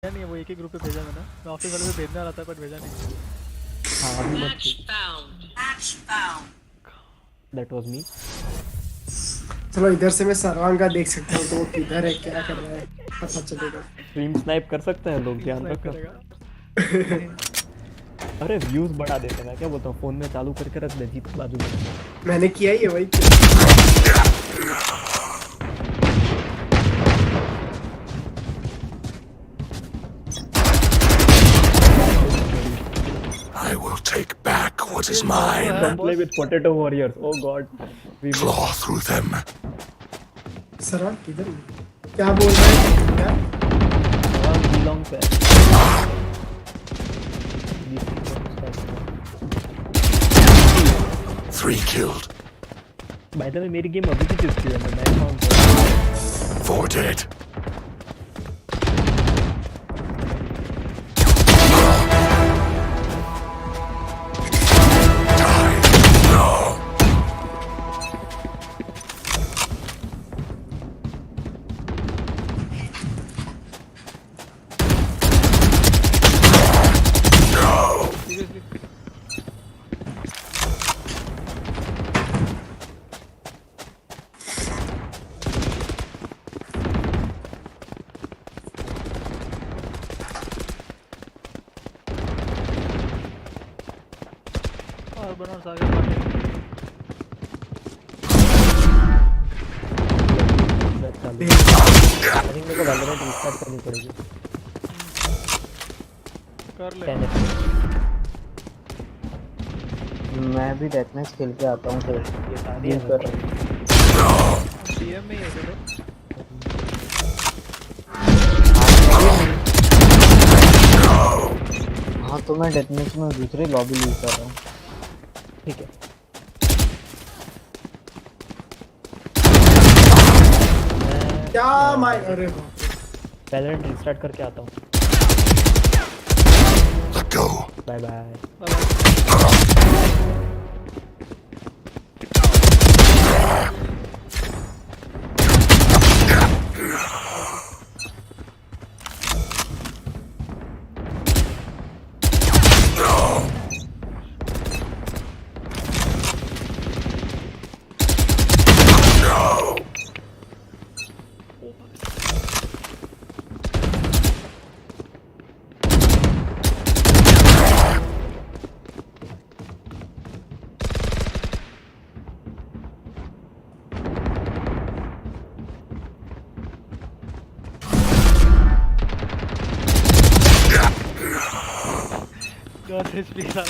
भेजा नहीं है, वो एक ही ग्रुप पे भेजा मैंने। मैं ऑफिस वाले से भेजना रहा था बट भेजा नहीं। हाँ अभी मत। Match found. That was me. चलो इधर से मैं सर्वांग का देख सकता हूँ तो वो किधर है क्या कर रहा है पता चलेगा। स्ट्रीम स्नाइप कर सकते हैं लोग, ध्यान स्नाइप रखना। करेगा। अरे व्यूज बढ़ा देते, मैं क्या बोलता हूँ, फोन में चालू करके रख दे जीत बाजू में। मैंने किया ही है वही। I will take back what is mine. Don't play with potato warriors. Oh god. We will. Claw through them. सर्वांग किधर है? क्या बोल रहा है क्या? belong पे। 3 killed. By the way, मेरी गेम अभी भी चुपती है, मैं काउंट 4 dead. और बनर्स आगे बढ़े। आई थिंक मेरे को वैलोरेंट रिस्टार्ट करनी पड़ेगी। कर ले। 10 मैं भी डेथ मैच खेल के आता हूँ फिर। ये सारी ये कर डीएम में ही है चलो। हाँ तो मैं डेथ मैच में दूसरी लॉबी यूज कर रहा हूँ। ठीक है। क्या माय अरे वैलोरेंट रिस्टार्ट करके आता हूँ। Let go. Bye bye.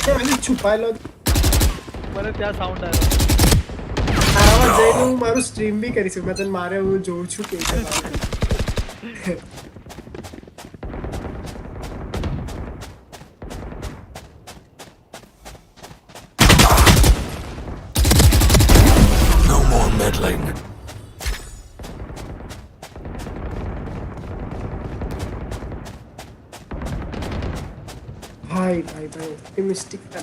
मैंने છુપાયેલો મને ત્યાં સાઉન્ડ આવ્યો આરામમાં જઈને હું મારું સ્ટ્રીમ બી કરી શકું. મેં તને મારે હું જોઉં છું કે No more meddling. ભાઈ ભાઈ ભાઈ ઓપ્ટિમિસ્ટિક था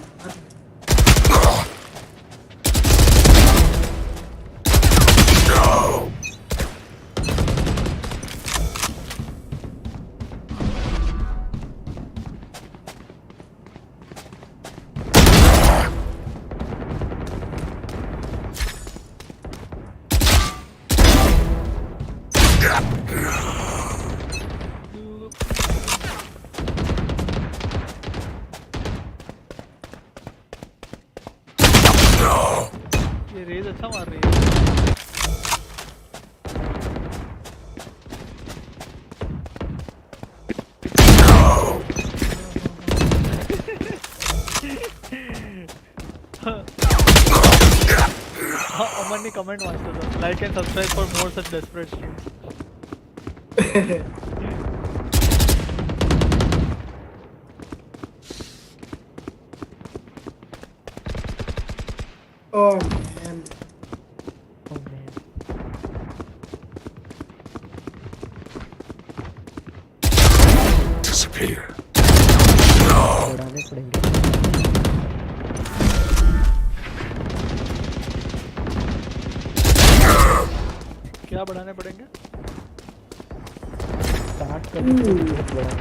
ये रेज अच्छा मार रही है हाँ अमन ने कमेंट वाचता था like and subscribe for more such desperate streams Oh man. Oh man. Disappear. बढ़ाने पड़ेंगे। क्या बढ़ाने पड़ेंगे स्टार्ट कर बहुत बड़ा है।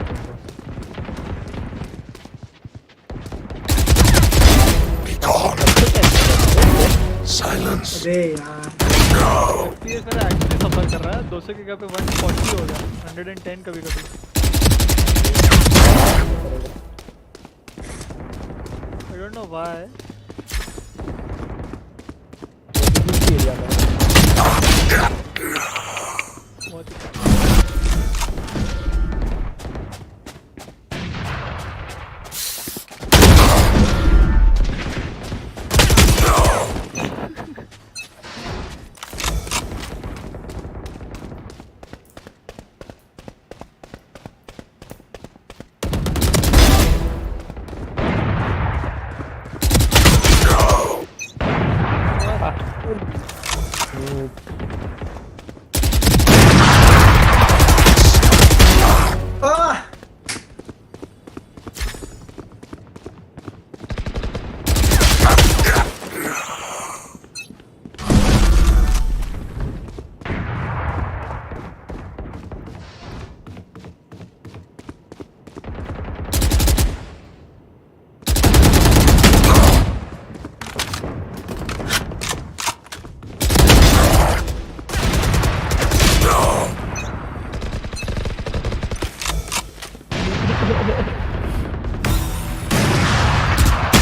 Be gone. Silence. अरे यार FPS मेरा एक्चुअली सफर कर रहा है 200 की जगह पे 140 हो गया 110 कभी कभी I don't know why area में बहुत आह!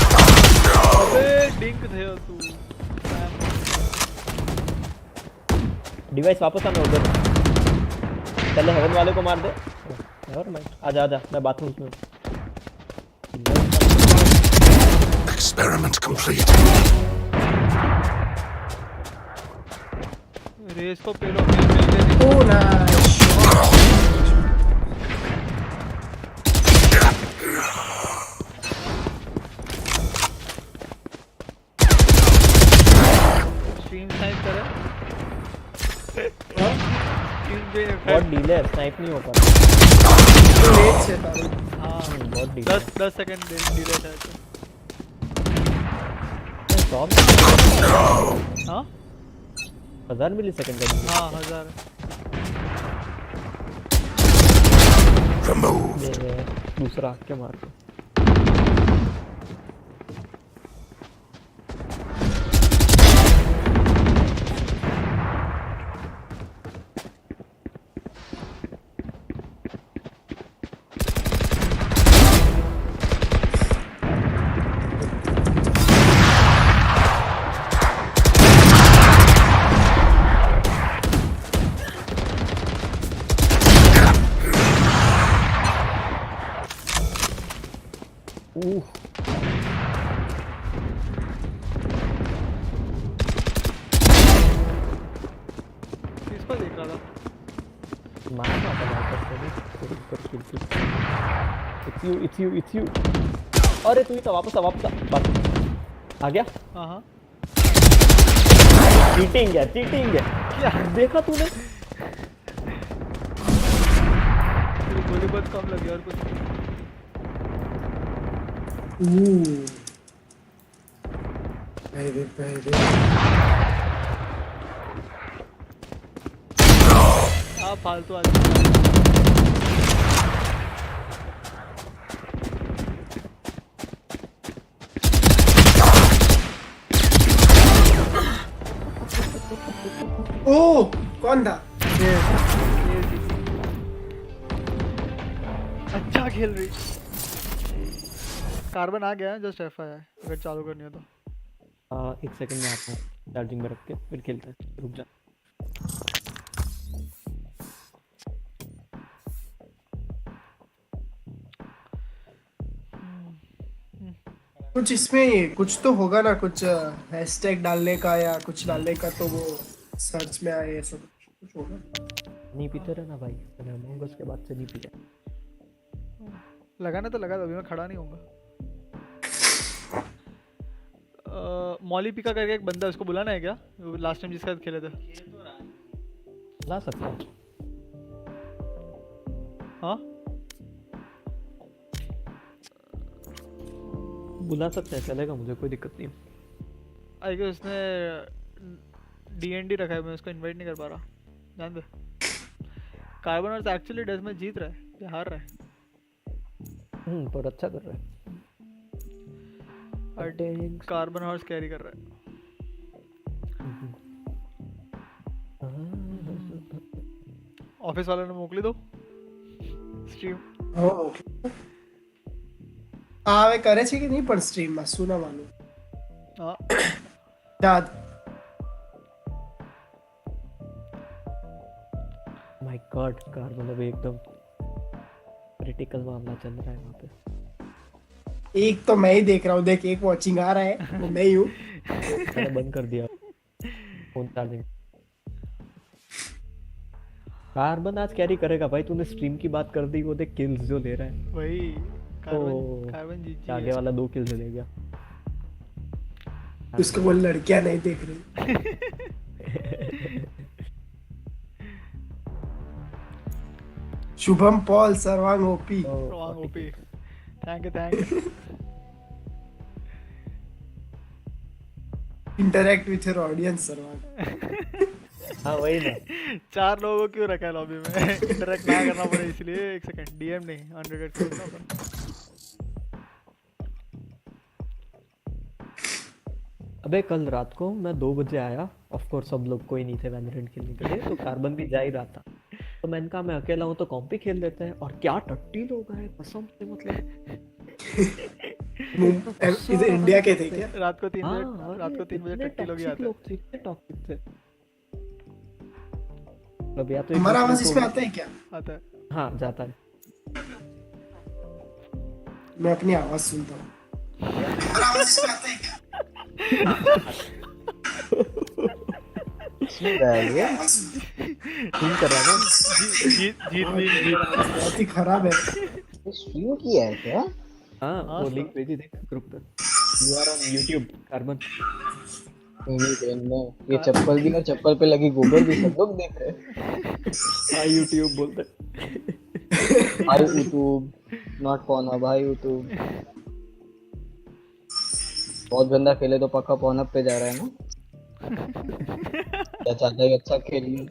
अबे डिंक थे तू डिवाइस वापस आना उधर पहले हेवन वाले को मार दे और मैं आजा आजा मैं बाथरूम में Experiment complete. रेस को पेलो मिल गई Oh, nice. स्ट्रीम स्नाइप करे स्ट्रीम पे बहुत डीले है स्नाइप नहीं हो पाता लेट से था हाँ बहुत डीले 10 सेकंड डिले था टॉप हाँ 1000 मिलीसेकंड का delay। हाँ 1000 Remove. ये दूसरा क्या मार दो किसको देख रहा था मारना था इट्स यू अरे तू ही था वापस आ बात आ गया हाँ हाँ चीटिंग है क्या देखा तूने गोली बहुत कम लगी और कुछ नहीं। पहले हाँ फालतू आदमी ओह कौन था ये थी। अच्छा खेल रही कार्बन आ गया जस्ट एफ है अगर चालू करनी हो तो एक सेकंड में आता हूँ चार्जिंग में रख के फिर खेलते हैं रुक जा कुछ इसमें कुछ तो होगा ना कुछ हैशटैग डालने का या कुछ डालने का तो वो सर्च में आए ऐसा कुछ होगा नहीं पीते रहना भाई मैंने अमंग अस के बाद से नहीं पिया लगाना तो लगा अभी मैं खड़ा नहीं होऊंगा मॉली पिका करके एक बंदा है, उसको बुलाना है क्या लास्ट टाइम जिसके साथ खेले थे ला सकता हूँ हाँ बुला सकते हैं चलेगा मुझे कोई दिक्कत नहीं आई गेस उसने डीएनडी रखा है मैं उसको इनवाइट नहीं कर पा रहा जान दे कार्बन एक्चुअली डेथ में जीत रहा है या हार रहा है? पर अच्छा कर रहा है। कार्बन हॉर्स कैरी कर रहा है। ऑफिस वाले ने मोकली दो स्ट्रीम। હવે કરે છે કે નહીં પણ સ્ટ્રીમમાં સુના માનું हाँ દાદ माय गॉड कार मतलब एकदम क्रिटिकल मामला चल रहा है वहाँ पे। एक तो मैं ही देख रहा हूँ, देख एक वॉचिंग आ रहा है वो मैं ही हूँ। मैंने बंद कर दिया फोन चार्जिंग। कार्बन आज कैरी करेगा भाई, तूने स्ट्रीम की बात कर दी, वो देख किल्स जो ले रहा है। वही ओ, कार्बन जीत आगे वाला 2 किल्स ले गया। उसको वो लड़कियां नहीं देख रही। शुभम पॉल सर्वांग OP wrong OP. Thank you interact with your audience सर्वांग। हाँ वही ना। 4 लोगों को क्यों रखा है लॉबी में? इंटरेक्ट ना करना पड़े इसलिए। एक सेकंड, डीएम नहीं अनरेटेड करना पड़ा। अबे कल रात को मैं 2 बजे आया, ऑफ कोर्स सब लोग कोई नहीं थे वैलोरेंट खेलने के लिए, तो कार्बन भी जा ही रहा था। तो मैंने कहा मैं अकेला हूँ तो कॉम्पी खेल लेते हैं, और क्या टट्टी लोग आए कसम से, मतलब इधर इंडिया के थे क्या? रात को 3 हाँ, बजे टट्टी लोग ही आते हैं। इतने टॉक्सिक थे। मतलब या तो एक हमारा आवाज दूसरे इसमें को- आता है क्या? आता है। हाँ जाता है। मैं अपनी आवाज सुनता हूँ। हमारा आवाज इसमें आता है क्या? इसमें क्या है ये? स्ट्रीम कर रहा है ना। जीत बहुत ही खराब है। ये स्ट्रीम किया है क्या? हाँ वो लिंक भेजी देख ग्रुप पे। You are on YouTube Carbon. नहीं देखना, ये चप्पल भी ना, चप्पल पे लगी गोबर भी सब लोग देख रहे हैं। हाँ यूट्यूब बोलते। हाय यूट्यूब, नॉट पॉनअप, हाय यूट्यूब। बहुत गंदा खेले तो पक्का पॉनअप पे जा रहा है ना। क्या चाहता है अच्छा खेलिए।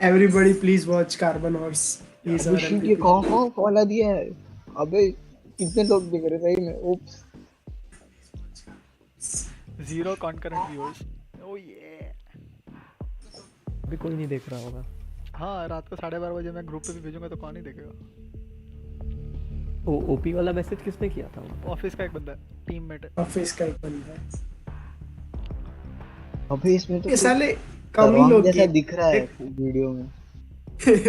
Everybody please watch carbon horse. ये कौन वाला दिया है? अबे कितने लोग देख रहे सही में? उप्स। 0 कॉन्करेंट व्यूअर्स। ओह ये। अभी कोई नहीं देख रहा होगा। हाँ रात को 12:30 बजे मैं ग्रुप पे भी भेजूंगा तो कौन ही देखेगा। वो ओपी वाला मैसेज किसने किया था वहाँ पे? ऑफिस का एक बंदा है, टीममेट है। ऑफिस का एक बंदा है। अबे इसमें तो ये साले कम ही सर्वांग लोग जैसा के- दिख रहा है वीडियो में।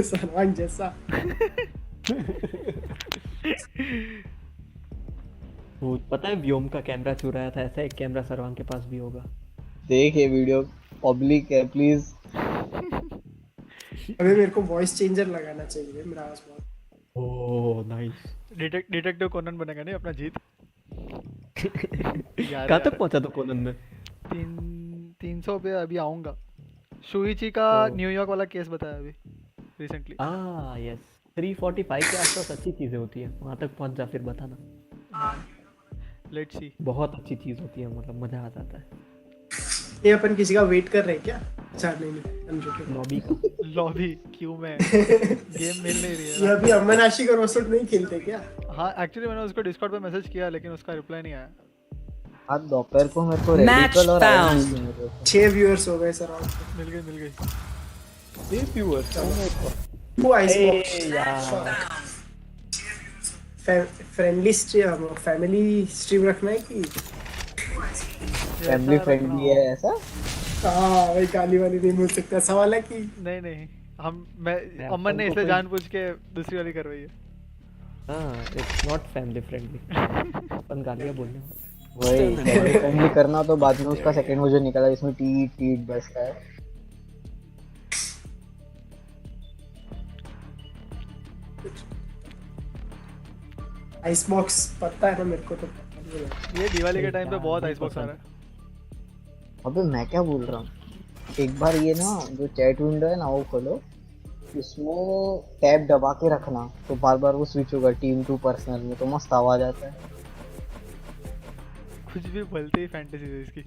सर्वांग जैसा। वो पता है व्योम का कैमरा चुराया था, ऐसा एक कैमरा सर्वांग के पास भी होगा। देख ये वीडियो पब्लिक है, प्लीज। अबे मेरे को वॉइस चेंजर लगाना चाहिए, मेरा आवाज बहुत। Oh nice. डिटेक्टिव कोनन बनेगा नहीं अपना जीत। कहाँ तक पहुँचा तो कोनन में? 300 पे अभी आऊंगा। शुइची का न्यूयॉर्क वाला केस बताया अभी रिसेंटली। यस 345 के आसपास अच्छी चीजें होती है, वहाँ तक पहुँच जा फिर बताना। Let's see. बहुत अच्छी चीज होती है, मतलब मजा आ जाता है। ये अपन किसी का वेट कर रहे हैं क्या? नहीं नहीं लॉबी का लॉबी क्यों में गेम मिल नहीं रही है ये ना। अभी अमन आशिक और वसुट नहीं खेलते क्या? हाँ एक्चुअली मैंने उसको डिस्कॉर्ड पे मैसेज किया लेकिन उसका रिप्लाई नहीं आया। आज दोपहर को मेरे को Match रेडिकल और found. 6 व्यूअर्स हो गए सर। मिल गई वो ice friendly stream, family stream रखना है कि? फैमिली फ्रेंडली है ऐसा? हाँ भाई गाली वाली नहीं बोल सकता। सवाल है कि नहीं मैं अमन ने इसलिए जानबूझ के दूसरी वाली करवाई है। हाँ इट्स नॉट फैमिली फ्रेंडली। अपन गालियाँ बोलने वाले। वही फैमिली फ्रेंडली करना तो बाद में उसका सेकंड वर्जन निकला इसमें टीट टीट बस का है। आइस बॉक्स पता है ना मेरे को तो। ये दिवाली के टाइम पे बहुत आइस बॉक्स आ रहा है। अबे मैं क्या बोल रहा हूँ, एक बार ये ना जो चैट विंडो है ना वो खोलो, इसमें टैब दबा के रखना तो बार बार वो स्विच होगा टीम टू पर्सनल में, तो मस्त आवाज आता है। कुछ भी बोलते ही फैंटेसी है इसकी।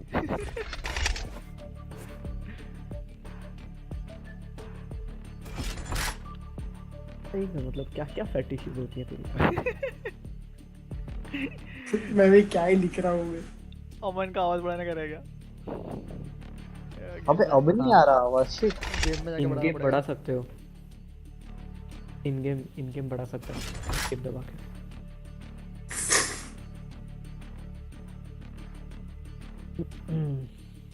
सही है, मतलब क्या क्या फैटिशेस होती है तेरी। मैं भी क्या ही लिख रहा हूँ मैं। अमन का आवाज बढ़ाने का रह गया। अबे अब नहीं आ रहा आवाज शिट। गेम में जाके इन बढ़ाना गेम पड़ेगा। बढ़ा सकते हो, इन गेम बढ़ा सकते हो स्किप दबा के।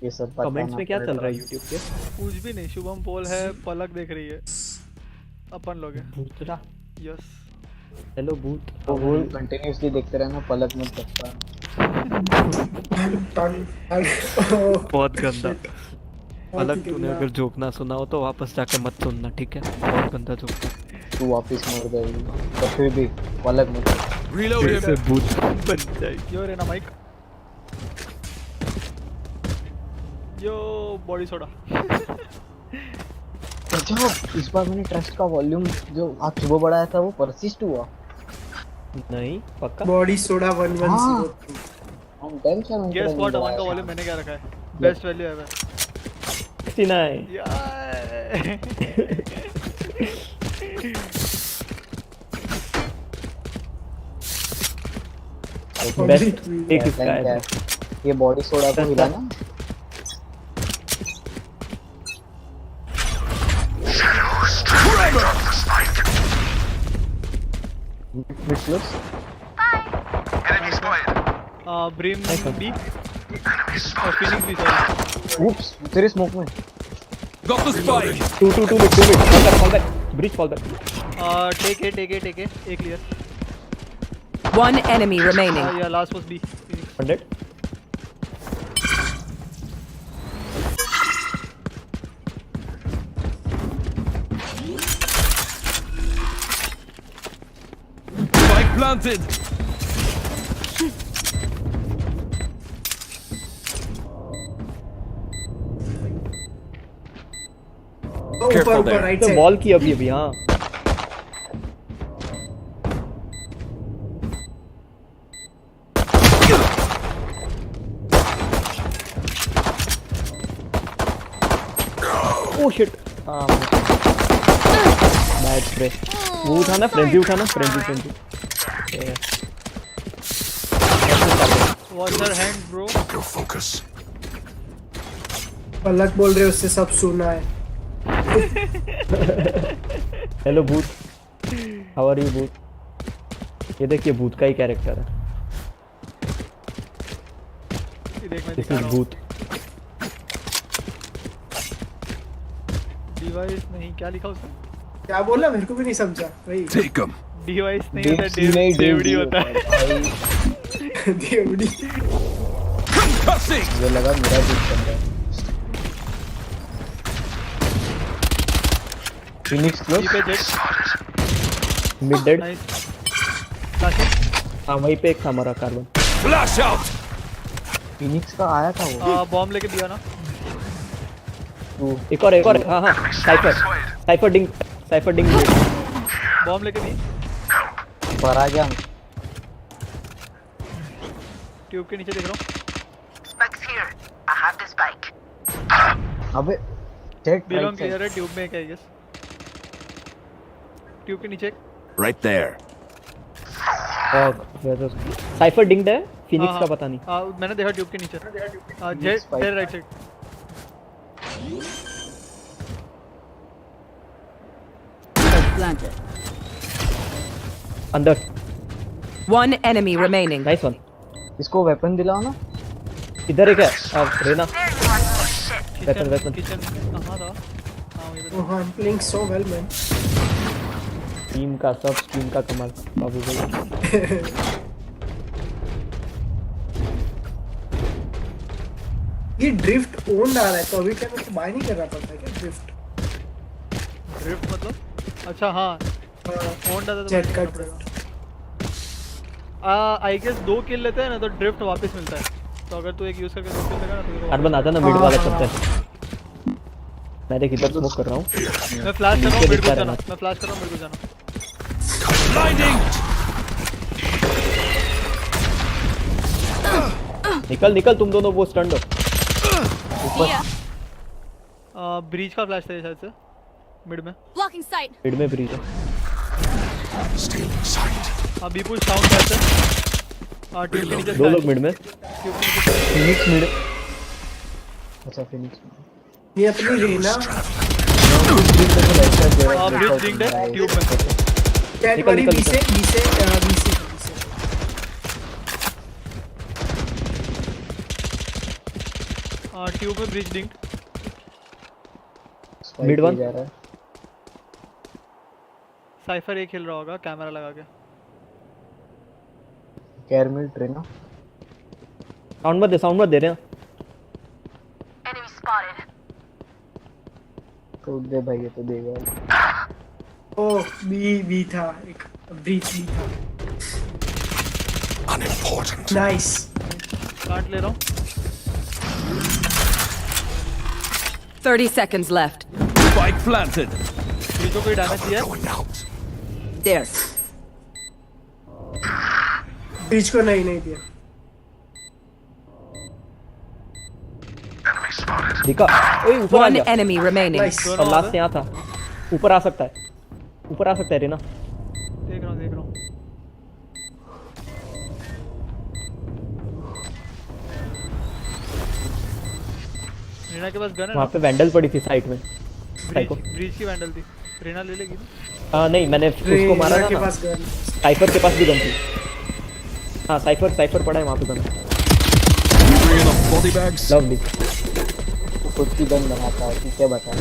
ये सब कमेंट्स में क्या चल रहा है यूट्यूब पे? कुछ भी नहीं, शुभम पोल है, पलक देख रही है, अपन लोग हैं। भूतरा, यस। हेलो भूत। तो वो कंटिन्यूअसली देखते रहना, पलक मत करता। बहुत गंदा। पलक ही तूने गंदा। अगर जोक ना सुना हो तो वापस जाके मत सुनना, ठीक है? बहुत गंदा जोक था। तू वापस मर जाएगी तो फिर भी पलक मत कर। Reload फिर him. से भूत बन जाएगी। यो रेना माइक। यो बॉडी सोडा। अच्छा, इस बार मैंने ट्रस्ट का वॉल्यूम जो आज सुबह बढ़ाया था वो परसिस्ट हुआ। नहीं पक्का। Body soda 1102। हम टेंशन गेस व्हाट, अमन का वॉल्यूम मैंने क्या रखा है? Best value ever. 69। यार। बेस्ट एक इसका है। ये बॉडी सोडा को हिलाना। Mid close. ब्रिम बी और फिनिक्स भी सॉरी। उप्स, तेरे स्मोक में। Got the spike. 2 mid fall back bridge fall back। Take A A clear. One enemy remaining. या last was B. 100। Spike planted. ऊपर Careful ऊपर there. Right तो side. Ball की अभी हाँ। Oh shit. हाँ बैड स्प्रे। वो उठाना, फ्रेंजी उठाना, Frenzy. Watch your hand bro. Your focus. पलक बोल रहे उससे सब सुना है। हेलो भूत, हाउ आर यू भूत? ये देखिए भूत का ही कैरेक्टर है। ये देख मैं दिस दिखा इज रहा हूँ। भूत। डिवाइस नहीं, क्या लिखा उसने? क्या बोला मेरे को भी नहीं समझा वही। Take him. डिवाइस नहीं होता, देवसी नहीं डेवडी होता है। देवड़ी। Concussing. मुझे लगा मेरा बीट चल रहा है। Phoenix be close. पे जेट। Mid dead. नाइस। हाँ वहीं पे एक था हमारा कार्बन। Flash out. फिनिक्स का आया था वो। बॉम्ब लेके दिया ना। एक और हाँ साइफर डिंग बॉम्ब लेके दी। पर आ गया। ट्यूब के नीचे देख रहा हूँ। Spike's here. I have the spike. अबे जेट बिलोंग क्लियर है, ट्यूब में एक है गेस। ट्यूब के नीचे एक। Right there. साइफर डिंग्ड है, फिनिक्स हाँ, का पता नहीं। हाँ मैंने देखा ट्यूब के नीचे। Jet spike. तेरे राइट साइड। Planted. अंदर। One enemy remaining. Nice one. इसको वेपन दिलाओ ना। इधर एक है अब रेना। वेपन। किचन कहाँ था? हाँ वहीं पे था। Oh, I'm playing so well, man. Team का कमाल बाबू भाई। ये ड्रिफ्ट ओन आ रहा है तो अभी क्या मेरे को बाय नहीं करना पड़ता है क्या ड्रिफ्ट? ड्रिफ्ट मतलब? अच्छा हाँ, ऑन डाला तो जेट का करना पड़ेगा। आई गेस 2 किल लेते हैं ना तो ड्रिफ्ट वापस मिलता है। तो अगर तू एक यूज करके 2 किल लेगा ना तो तेरे को कार्बन आता ना मिड हाँ, वाला हाँ, करते हैं। मैं देख इधर स्मोक कर रहा हूँ। मैं फ्लैश कर रहा हूँ, नीचे मिड दिखता को जाना। रहना। मैं फ्लैश कर रहा हूँ, मिड को जाना। Blinding. निकल तुम दोनों वो स्टंड हो। ब्रीच का फ्लैश था ये शायद से मिड में। Blocking sight. मिड में ब्रीच है। Stealing sight. अभी पुश साउंड कैसे ट्यूब के नीचे दो लोग मिड में, ट्यूब के नीचे फिनिक्स मिड। अच्छा फिनिक्स ये अपनी रेना ब्रिज डिंग है ट्यूब में चैट निकल, वाली निकल, बी से ट्यूब में ब्रिज डिंग Mid one. जा रहा है। साइफर एक खेल रहा होगा कैमरा लगा के कैरमिल ट्रेना साउंड मत दे रहे हैं। Enemy spotted. तो दे भाई, ये तो देगा। ओ बी था एक ब्रीच भी था। Unimportant. नाइस काट ले रहा हूँ 30 seconds left. Spike planted. ब्रिजो कोई डैमेज दिया है Going out. There. ब्रीच को नहीं दिया। दिखा, ओए ऊपर आ One गया। enemy remaining. नाइस और लास्ट यहाँ था, ऊपर आ सकता है रीना। देख रहा हूँ रीना के पास गन है वहाँ ना पे वैंडल पड़ी थी साइड में। साइको ब्रिज की वैंडल थी रीना ले लेगी ना नहीं, मैंने उसको मारा रेना था के ना। पास गन। साइफर के पास भी गन थी। हाँ साइफर पड़ा है वहाँ पे gun. Three enough body bags. Lovely. खुद की गन बनाता है, ठीक है बता।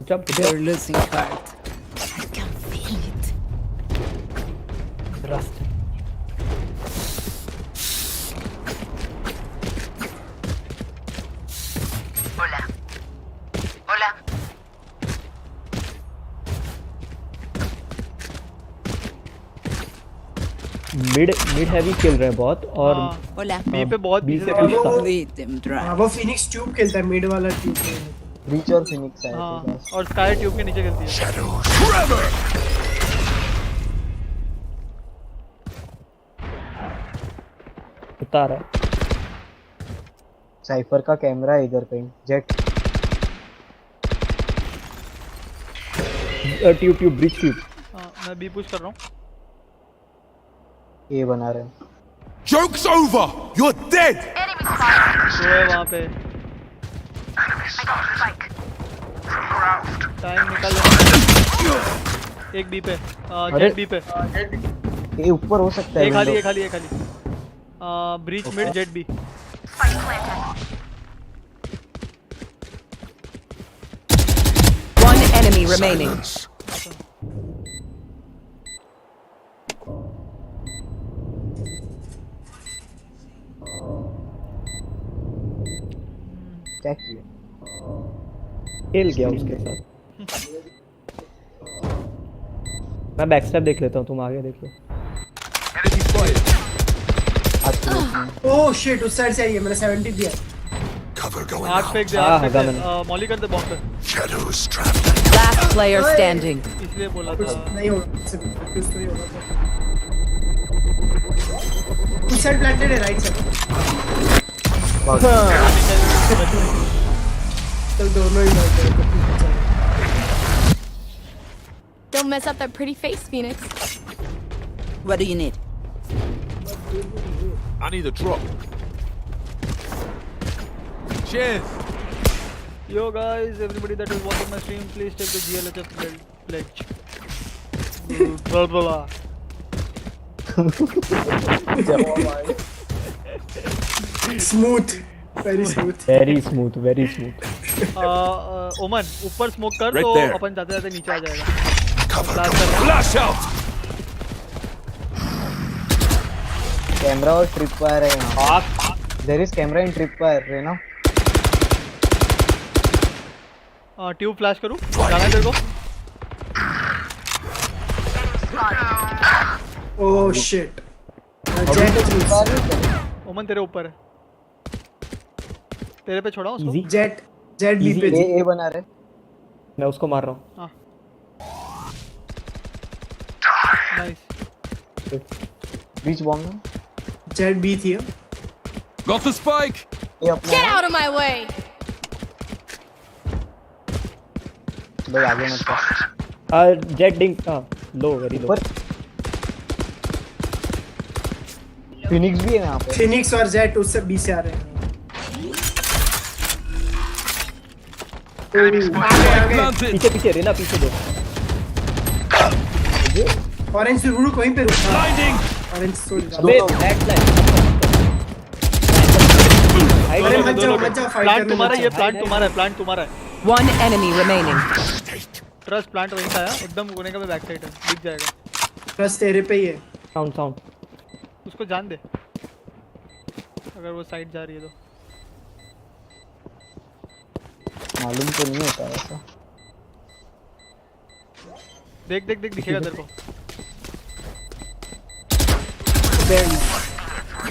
जब You're losing heart. I can feel it. Rust Hola. Hola. Mid heavy खेल रहे हैं बहुत। और Hola. बी पे बहुत बी पीछे से से कुछ था। Lead them dry. हाँ वो फिनिक्स ट्यूब खेलता है मिड वाला ट्यूब। ब्रीच और फिनिक्स है हाँ तो बस। और स्काई ट्यूब के नीचे खेलती है Shadows. Trevor. उतार है। साइफर का कैमरा है इधर कहीं। Jet tube bridge tube. हाँ मैं बी पुश कर रहा हूँ ए बना रहे हैं। Joke's over. You're dead. Enemy spotted. वो है वहाँ पे I got the spike. Time निकल रहा है एक बी पे अरे। जेट बी पे ए ऊपर हो सकता है। एक खाली window। Breach mid Jett B Spike planted. One enemy remaining. Silence. क्या किया? खेल गया उसके साथ। मैं बैक स्टेप देख लेता हूँ, तुम आगे देख लो। Enemy spotted. ओह शिट उस साइड से आई है। मैंने 70 दिया। Cover going आग out. फेंक दे हाँ, आग फेंक हगा दे मैंने। मॉली कर दे बॉम्ब पे Shadows trapped. Last player standing. इसलिए बोला कुछ था नहीं होगा, इससे confuse तो नहीं होगा। उस साइड प्लांटेड है राइट साइड। चल दोनों ही मारते हैं। Don't mess up that pretty face, Phoenix. What do you need? I need a drop. Cheers. Yo guys, everybody that is watching my stream, please take the GLHF pledge. Blah blah blah. Smooth very smooth. Very smooth. ओमन ऊपर smoke कर Right तो there. अपन जाते जाते नीचे आ जाएगा Cover Flash going कर। Flash out. Camera और ट्रिप फायर है यहाँ। There is camera in tripwire है ना। ट्यूब फ्लैश करूँ जाना है तेरे को ओह शिट जेट ओमन तेरे ऊपर है तेरे पे छोड़ा उसको इजी। जेट जेट बी पे ए बना रहे। मैं उसको मार रहा हूँ। हाँ नाइस बीच बॉम्ब जेट बी थी। Got the spike. ये अपना Get है। out of my way! भाई आगे मत कर। जेट डिंग लो वेरी लो ऊपर फिनिक्स भी है यहाँ पे। फिनिक्स और जेट उससे बी से आ रहे हैं। आ गए। Planted. पीछे पीछे रेना पीछे दो ऑरेंज रुक वहीं पे रुक। Blinding. ऑरेंज सो जा। अबे बैक लाइन अरे मत जाओ मत जाओ फाइट प्लांट करने तुम्हारा मत ये जाओ। प्लांट तुम्हारा है प्लांट तुम्हारा है One enemy remaining. Trust plant वहीं का है एकदम कोने का बैक साइड है दिख जाएगा बस तेरे पे ही है। साउंड साउंड उसको जान दे अगर वो साइड जा रही है तो मालूम तो नहीं होता ऐसा। देख देख देख दिखेगा तेरे को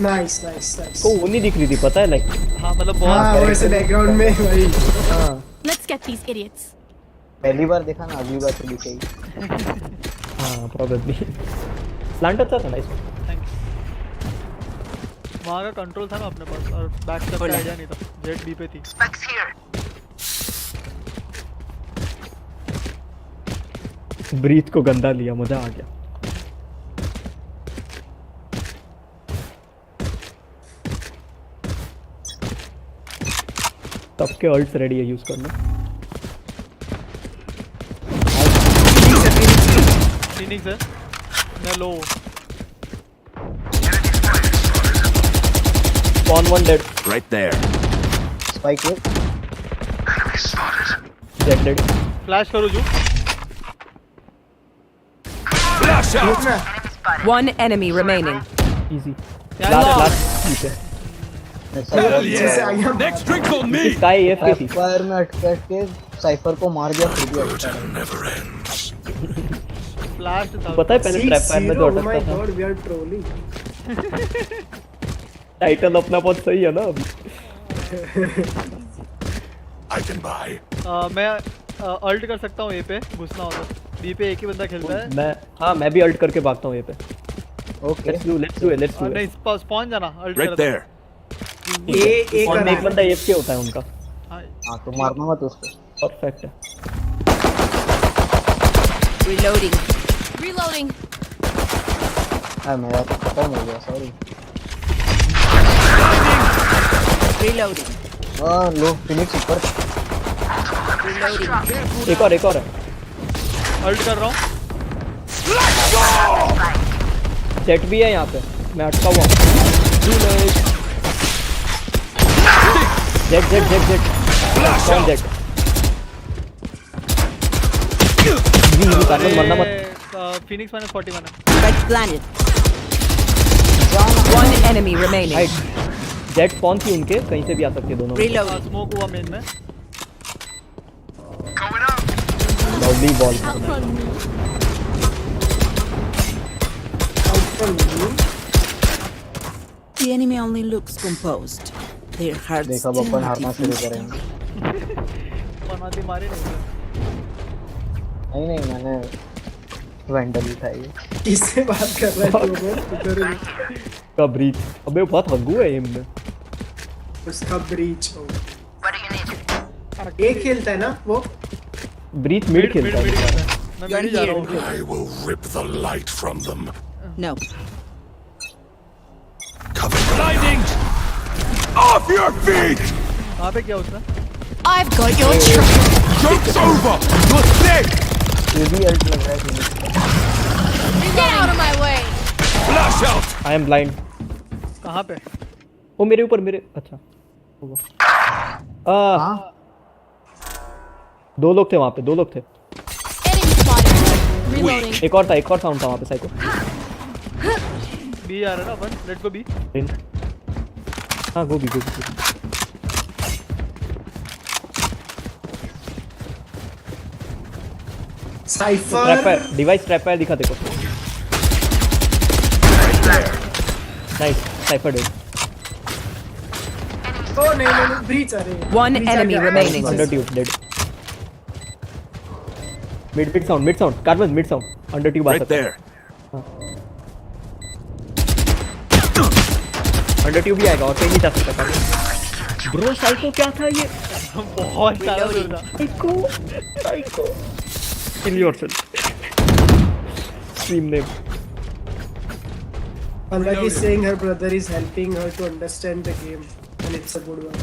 नाइस नाइस नाइस। को वो नहीं दिख रही थी पता है लाइक हाँ मतलब हाँ बहुत वैसे बैकग्राउंड में वही। हाँ Let's get these idiots. पहली बार देखा ना, अगली बार तो दिखेगी। हाँ प्रोबेबली प्लांट अच्छा था ना इसमें थैंक यू वहाँ का कंट्रोल था ना अपने पास और बैक स्टेप का आइडिया नहीं था जेट बी पे थी Spikes here. ब्रीथ को गंदा लिया मजा आ गया सबके अल्ट्स रेडी है यूज करना फिनिक्स है मैं लो spawn one dead Right there. Spike है। डेड डेड फ्लैश करो जो Flash out. रुक ना। One enemy remaining. इजी क्या लास्ट हुआ? लास्ट ठीक है Hell पीछे से आ yeah. गया। Next drink's on me. Skye एफके थी फायर में अटक के साइफर को मार दिया फिर भी अटका रहा। Never ends. फ्लैश था पता है पहले ट्रैप फायर में जो 6-0, oh my अटकता था God, we are trolling. Title अपना बहुत सही है ना अभी I can buy. मैं अल्ट कर सकता हूँ ए पे घुसना हो तो बी पे एक ही बंदा खेलता है मैं हाँ मैं भी अल्ट करके भागता हूँ ये पे ओके लेट्स डू इट नहीं स्पॉन जाना अल्ट Right there. ए और कर एक बंदा एफके होता है उनका हाँ तो मारना मत उसको। परफेक्ट है Reloading. Reloading. हाँ मेरा तो खत्म हो गया सॉरी। Reloading. लो फिनिक्स ऊपर। एक और है अल्ट कर रहा हूँ सेट भी है यहाँ पे मैं अटका हुआ जेट कौन जेट कार्बन मरना मत फिनिक्स -41 है Spike planted. One enemy remaining. Height jet कौन थी उनके कहीं से भी आ सकती है दोनों Reloading. स्मोक हुआ मेन में lovely ball Outrun me. The enemy only looks composed. Their hearts देखा अब अपन हारना शुरू करेंगे। बनाती मारी नहीं नहीं मैंने वेंडल उठाई है। किससे बात कर रहा है तू लोग? उधर ही। का ब्रीथ अबे बहुत हग्गू है एम में उसका ब्रीच हो। What do you need? एक खेलता है ना वो? ब्रीथ मिड खेलता है बेचारा। मैं बैठ जा रहा हूँ I will rip the light from them. No. Cover. Blinding. Off your feet. वहाँ पे क्या उसने I've got your trail. Joke's over. You're sick. ये भी अल्ट लग रहा है Phoenix. Get out of my way. Flash out. I am blind कहाँ पे वो मेरे ऊपर मेरे अच्छा होगा हाँ दो लोग थे वहाँ पे दो लोग थे Enemy spotted. Reloading. एक और साउंड था वहाँ पे साइको बी आ रहा है ना अपन लेट्स गो बी हाँ गो भी साइफर ट्रैपर डिवाइस ट्रैपर दिखा देखो नाइस साइफर डेड ओ नहीं ब्रीच आ रही है। One Breach आ enemy गया। remaining. Under tube dead mid sound carbon mid sound under tube आ Right सकता है there. अंडर ट्यूब भी आएगा और कहीं नहीं जा सकता कार्बन ब्रो साइको क्या था ये बहुत सारा दूर था psycho Kill yourself. Stream name. Like is saying her brother is helping her to understand the game, and it's a good one.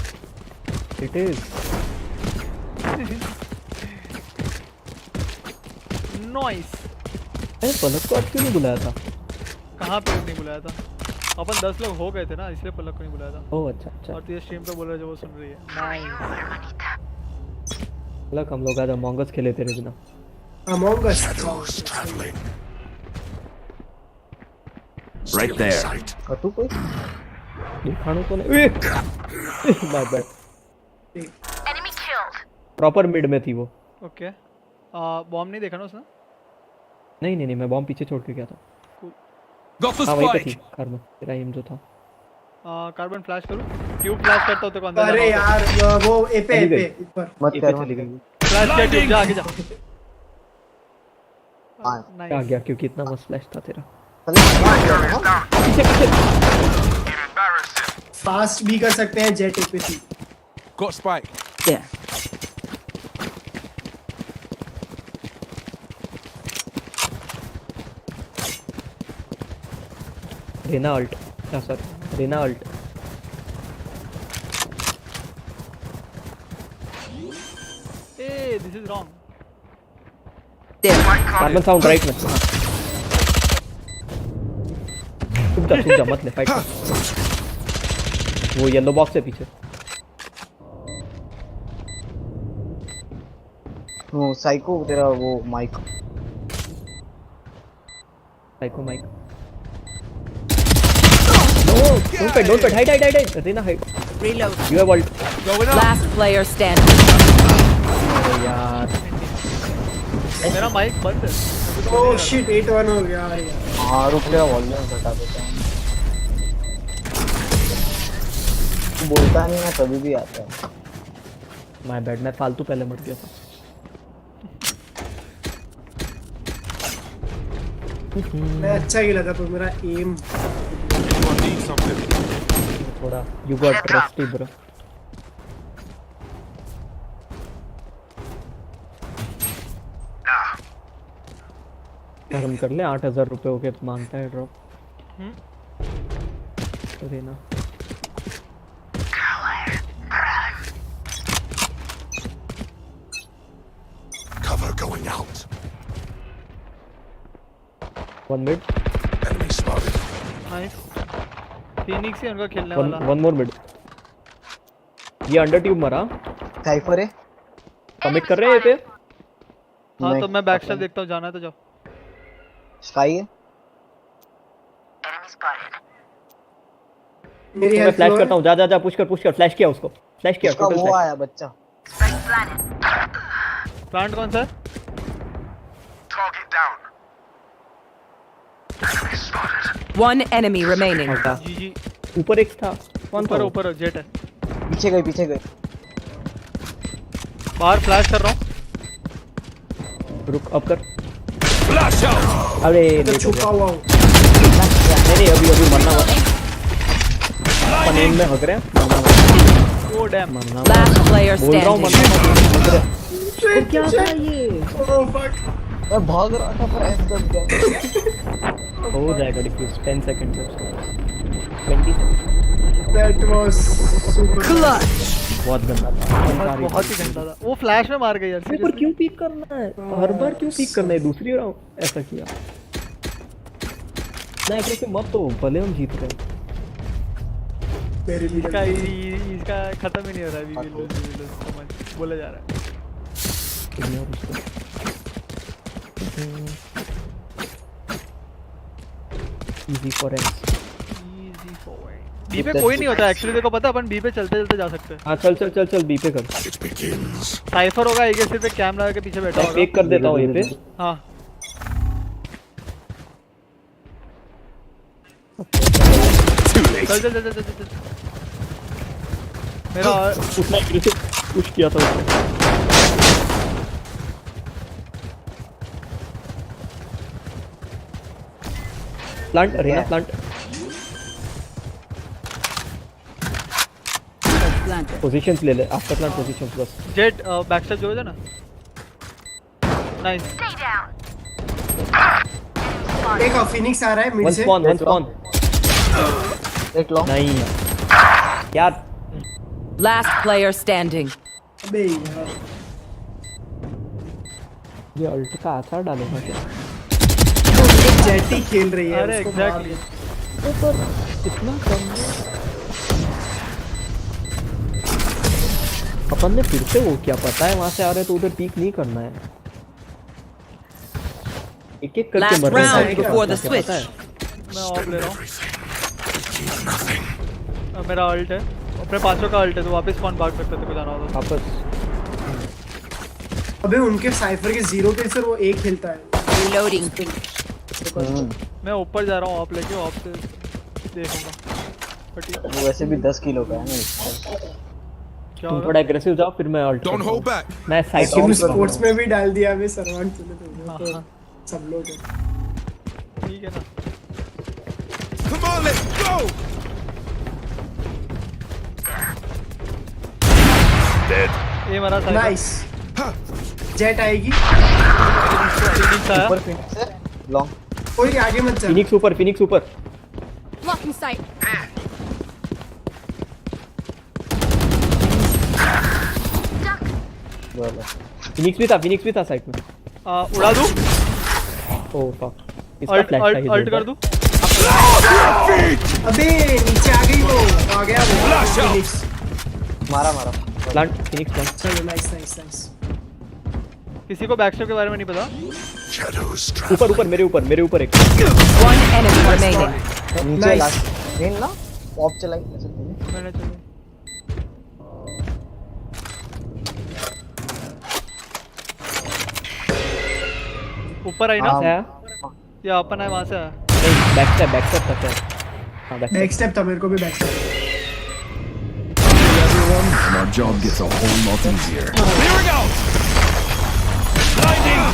It is. Nice. पलक को आज क्यों नहीं बुलाया था? कहाँ पे नहीं बुलाया था? अपन 10 लोग हो गए थे ना, इसलिए पलक को नहीं बुलाया था। ओह अच्छा अच्छा। और तू ये स्ट्रीम पे बोल रहा है जो वो सुन रही है। नाइस। पलक हम लोग आज अमंग अस खेले तेरे बिना। Among Us. Shadows traveling. Right there. और तू कोई दिखानो तो नहीं। Bye bye. Enemy killed. Proper mid में थी वो। ओके। बॉम्ब नहीं देखा ना उसने? नहीं नहीं नहीं मैं बॉम्ब पीछे छोड़ के गया था। Got the हाँ वहीं पे थी spike. कार्बन तेरा एम जो था। कार्बन फ्लैश करूं? ट्यूब फ्लैश करता हूं तो कौन अंदर अरे जाना होगा। यार वो ए पे ऊपर। मत ये कर पे मत चली कर। गई। फ्लैश किया ट्यूब जा आगे जा। हाँ। आ नाइस। गया क्योंकि इतना मस्त फ्लैश था तेरा। चल मार दिया ना। पीछे पीछे। फास्ट भी कर सकते हैं जेट ए पे थी। Got spike. There. Reyna alt क्या सर रेना अल्ट ए this is wrong. There. Carbon sound right में चुप जा मत ले फाइट कर। वो येलो बॉक्स है पीछे। वो साइको तेरा वो mic psycho mic don't pet hide Reyna hide Reload. You have ult Going up. Last player standing. यार मेरा माइक बंद है। ओह शिट 8-1 हो गया यार। हाँ रुक तेरा वॉल्यूम घटा देता हूँ। तू बोलता नहीं ना तभी भी आता है। माय बैड मैं फालतू पहले मर गया था। मैं अच्छा खेला था पर मेरा एम I need something. थोड़ा यू गॉट ट्रस्टी ब्रो। हम कर ले 8,000 रुपए हो गए मांगता है drop. Reyna Cover going out. One mid Enemy spotted. Nice. Phoenix ही उनका खेलने वाला। वन मोर मिड ये अंडर ट्यूब मरा साइफर है कमिट कर रहे हैं ये पे। हाँ नहीं, तो मैं बैक स्टेप देखता हूँ, जाना है तो जाओ। स्काई है Enemy spotted. मेरी मैं हेल्प फ्लैश करता हूँ जा पुश कर फ्लैश किया उसको फ्लैश किया उसका टोटल वो फ्लैश। आया बच्चा Spike planted. प्लांट कौन सा है? Target down. One enemy remaining. हटा जीजी। ऊपर एक था कौन था वो? ऊपर जेट है। पीछे गए बाहर फ्लैश कर रहा हूँ। रुक अब कर। Flash out. अरे तो लेट हो छुपा गया। हुआ हूँ। नहीं अभी मरना हुआ पनीर में हक रहे हैं ओ डैम। मरना Last player बोल रहा हूँ standing. मरना क्या था ये ओह फक। मैं भाग रहा था पर ऐसे कर गया हो जाएगा डिफ्यूज 10 सेकंड में 20 second that was super. Clutch. बहुत गंदा था बहुत ही गंदा था। वो फ्लैश में मार गई यार। पर seriously। क्यों पीक करना है हर बार क्यों पीक करना है दूसरी राउंड ऐसा किया ना ऐसे मत तो भले हम जीत रहे हैं। मेरी भी इसका खत्म ही नहीं हो रहा है। we will lose, समझ बोला जा रहा है। Easy forward Easy forward. B पे कोई नहीं होता एक्चुअली। देखो पता है अपन बी पे चलते चलते जा सकते हैं। हाँ चल बी पे कर It begins. साइफर होगा एक सिर्फ एक कैम लगा के पीछे बैठा मैं होगा। पेक कर देता हूँ ये पे हाँ Too late. चल। मेरा उतना एग्रेसिव पुश किया था उसने प्लांट अरे प्लांट Planted. पोजीशंस ले ले आफ्टर प्लांट पोजीशंस बस जेट बैक स्टेप जो है ना। नाइस। Stay down. एक फिनिक्स आ रहा है मिड वन से। स्पॉन एक लॉन्ग नहीं यार Last player standing. अबे यार ये अल्ट का आसार डालेगा क्या जेटी खेल रही है अरे उसको मार एग्जैक्टली। दे। पर इतना कम अपन ने फिर से वो क्या पता है वहां से आ रहे तो उधर पीक नहीं करना है एक एक करके Last मरना है round उसको before the क्या switch. पता है? मैं ऑफ ले रहा हूँ। मेरा अल्ट है, अपने 500 का अल्ट है तो वापस कौन भाग सकता है, तेरे को जाना होगा। वापस अबे उनके साइफर के 0 पे सर वो एक खेलता है। Reloading. मैं ऊपर जा रहा हूँ ऑफ लेके, ऑफ से देखूंगा। बट ये वो वैसे भी 10 किलो का है ना। क्या तुम हो थोड़ा एग्रेसिव जाओ फिर मैं अल्ट Don't hold back. मैं साइड तुम पे स्पोर्ट्स में भी डाल दिया अबे सर्वांट तूने तो हाँ। सब लोग हैं। रहा? ठीक है ना। Come on, let's go. Dead. ये मरा था। नाइस जेट आएगी। फिनिक्स आया। ऊपर फिनिक्स है लॉन्ग कोई आगे मत जा। फिनिक्स ऊपर Blocking sight. बोलो फिनिक्स भी था साइड में उड़ा दूँ? ओह फक इसका अल्ट फ्लैश अल्ट अल्ट कर दूँ? अबे नीचे आ गई वो आ गया वो Flash out. फिनिक्स। मारा प्लांट फिनिक्स प्लांट चलो नाइस नाइस नाइस। किसी को बैकस्टेप के बारे में नहीं पता? Shadows ऊपर मेरे ऊपर एक One enemy remaining. नीचे Nice. लास्ट मेन ना पॉप चलाई ऐसे तुमने मैंने चलो ऊपर आई ना? हाँ। है या अपन है वहाँ से आया। नहीं बैक स्टेप था क्या हां बैक बैक स्टेप था मेरे को भी back step. and our job gets a whole lot easier. Here we go. Blinding.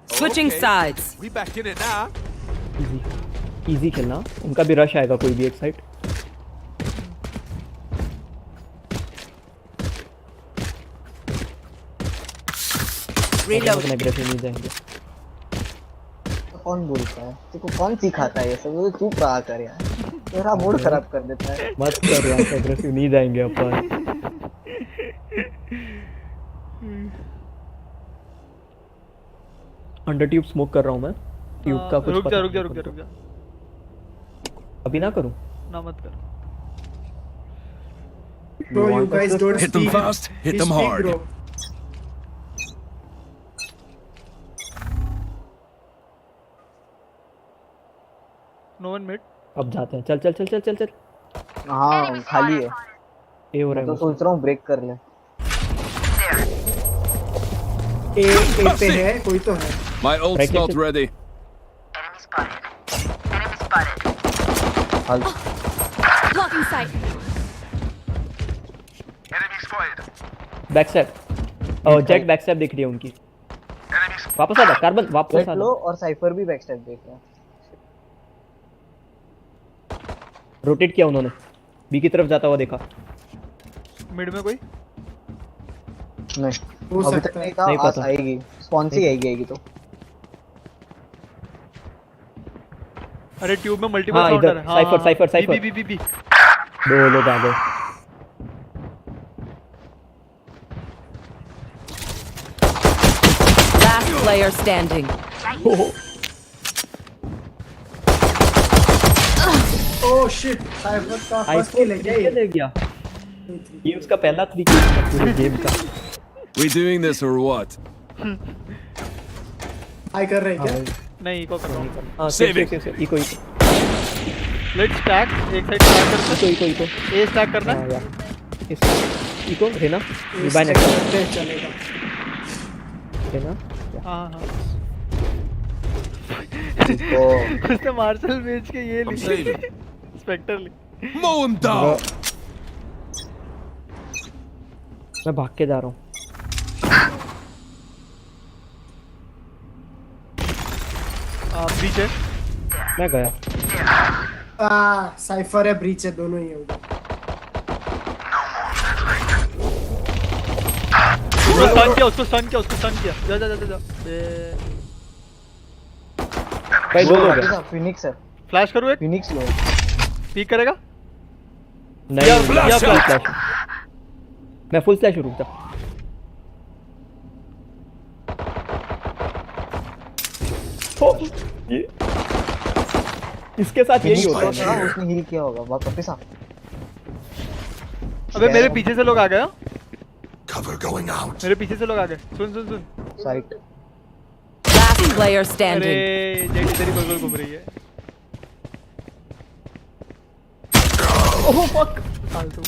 Switching Okay. sides. We back in it now. Easy खेलना उनका भी रश आएगा कोई भी एक साइड Reloading. एग्रेसिव नहीं जाएंगे कौन बोलता है तेरे को कौन सिखाता है ये सब वो तो तू कहा कर यार तेरा मूड खराब कर देता है मत कर यार एग्रेसिव नहीं जाएंगे अपन अंडर ट्यूब स्मोक कर रहा हूं मैं ट्यूब का कुछ रुक पता जा नहीं। रुक जा। अभी ना करूं ना मत कर। Bro, you guys don't Hit them speak. fast, hit You them speak, hard. bro. No one mid. अब जाते हैं चल हाँ खाली है ये हो रहा तो है सोच रहा हूँ ब्रेक कर ले ए पे है कोई तो है। My ult's Right, not right. ready. Enemy spotted. Enemy spotted. Hall Blocking sight. Enemy spotted. Back step और जेट बैक स्टेप दिख रही है उनकी वापस आ जा कार्बन वापस लेट आ लो जा और साइफर भी बैक स्टेप देख रहा है रोटेट किया उन्होंने बी की तरफ जाता हुआ देखा मिड में कोई? नहीं हो अभी सकता तक है। नहीं कहा नहीं आज पता। आएगी स्पॉन्सी आएगी तो अरे ट्यूब में मल्टीपल हाँ, काउंटर इधर, है। साइफर। बी। दो लोग आ गए Last player standing. Oh shit cipher का फर्स्ट किल है क्या ये? ले गया ये उसका पहला 3 किल था पूरे गेम का We doing this or what? High कर रहे हैं क्या? नहीं इको कर रहा हूँ। हां Saving. Save eco let's stack एक साइड स्टैक करते इको हैं। ए स्टैक करना है। हां इस इको है ना रिबाइन चेक करते हैं, चलेगा। है ना हाँ। तो उसने मार्शल बेच के ये I'm ली। saving. स्पेक्टर ली। Mow him down. मैं भाग के जा रहा हूँ बीच है। मैं गया साइफर है ब्रीच है दोनों ही है उधर। उसको स्टन किया जा जा जा जा भाई दो लोग हैं। फिनिक्स है, फ्लैश करूँ एक फिनिक्स लो। पीक करेगा नहीं या फुल फ्लैश फ्लैश, मैं फुल फ्लैश रुक जा। ओ, ये इसके साथ यही फिनिक्स होता लो है। था, उसने हील किया होगा वापस आ। अबे मेरे पीछे से लोग आ गए हाँ? Cover going out. मेरे पीछे से लोग आ गए सुन साइट Last player अरे standing. जेडी तेरी गोल गोल घूम रही है ओह फक, फालतू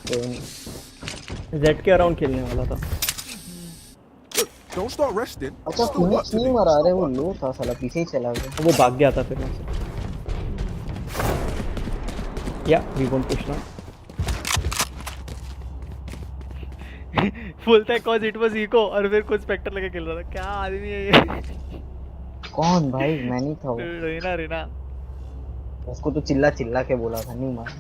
कोई नहीं। जेट के अराउंड खेलने वाला था। Don't start resting. अच्छा फिनिक्स नहीं मरा रहे, वो लो था साला, पीछे ही चला गया। वो भाग गया था फिर वहाँ से। या वी वोंट पुश नाउ। बोलता है कॉज इट वाज इको और फिर कुछ स्पेक्टर लेके खेल रहा था क्या आदमी है ये कौन भाई? मैं नहीं था वो, रीना उसको तो चिल्ला चिल्ला के बोला था, नहीं मार।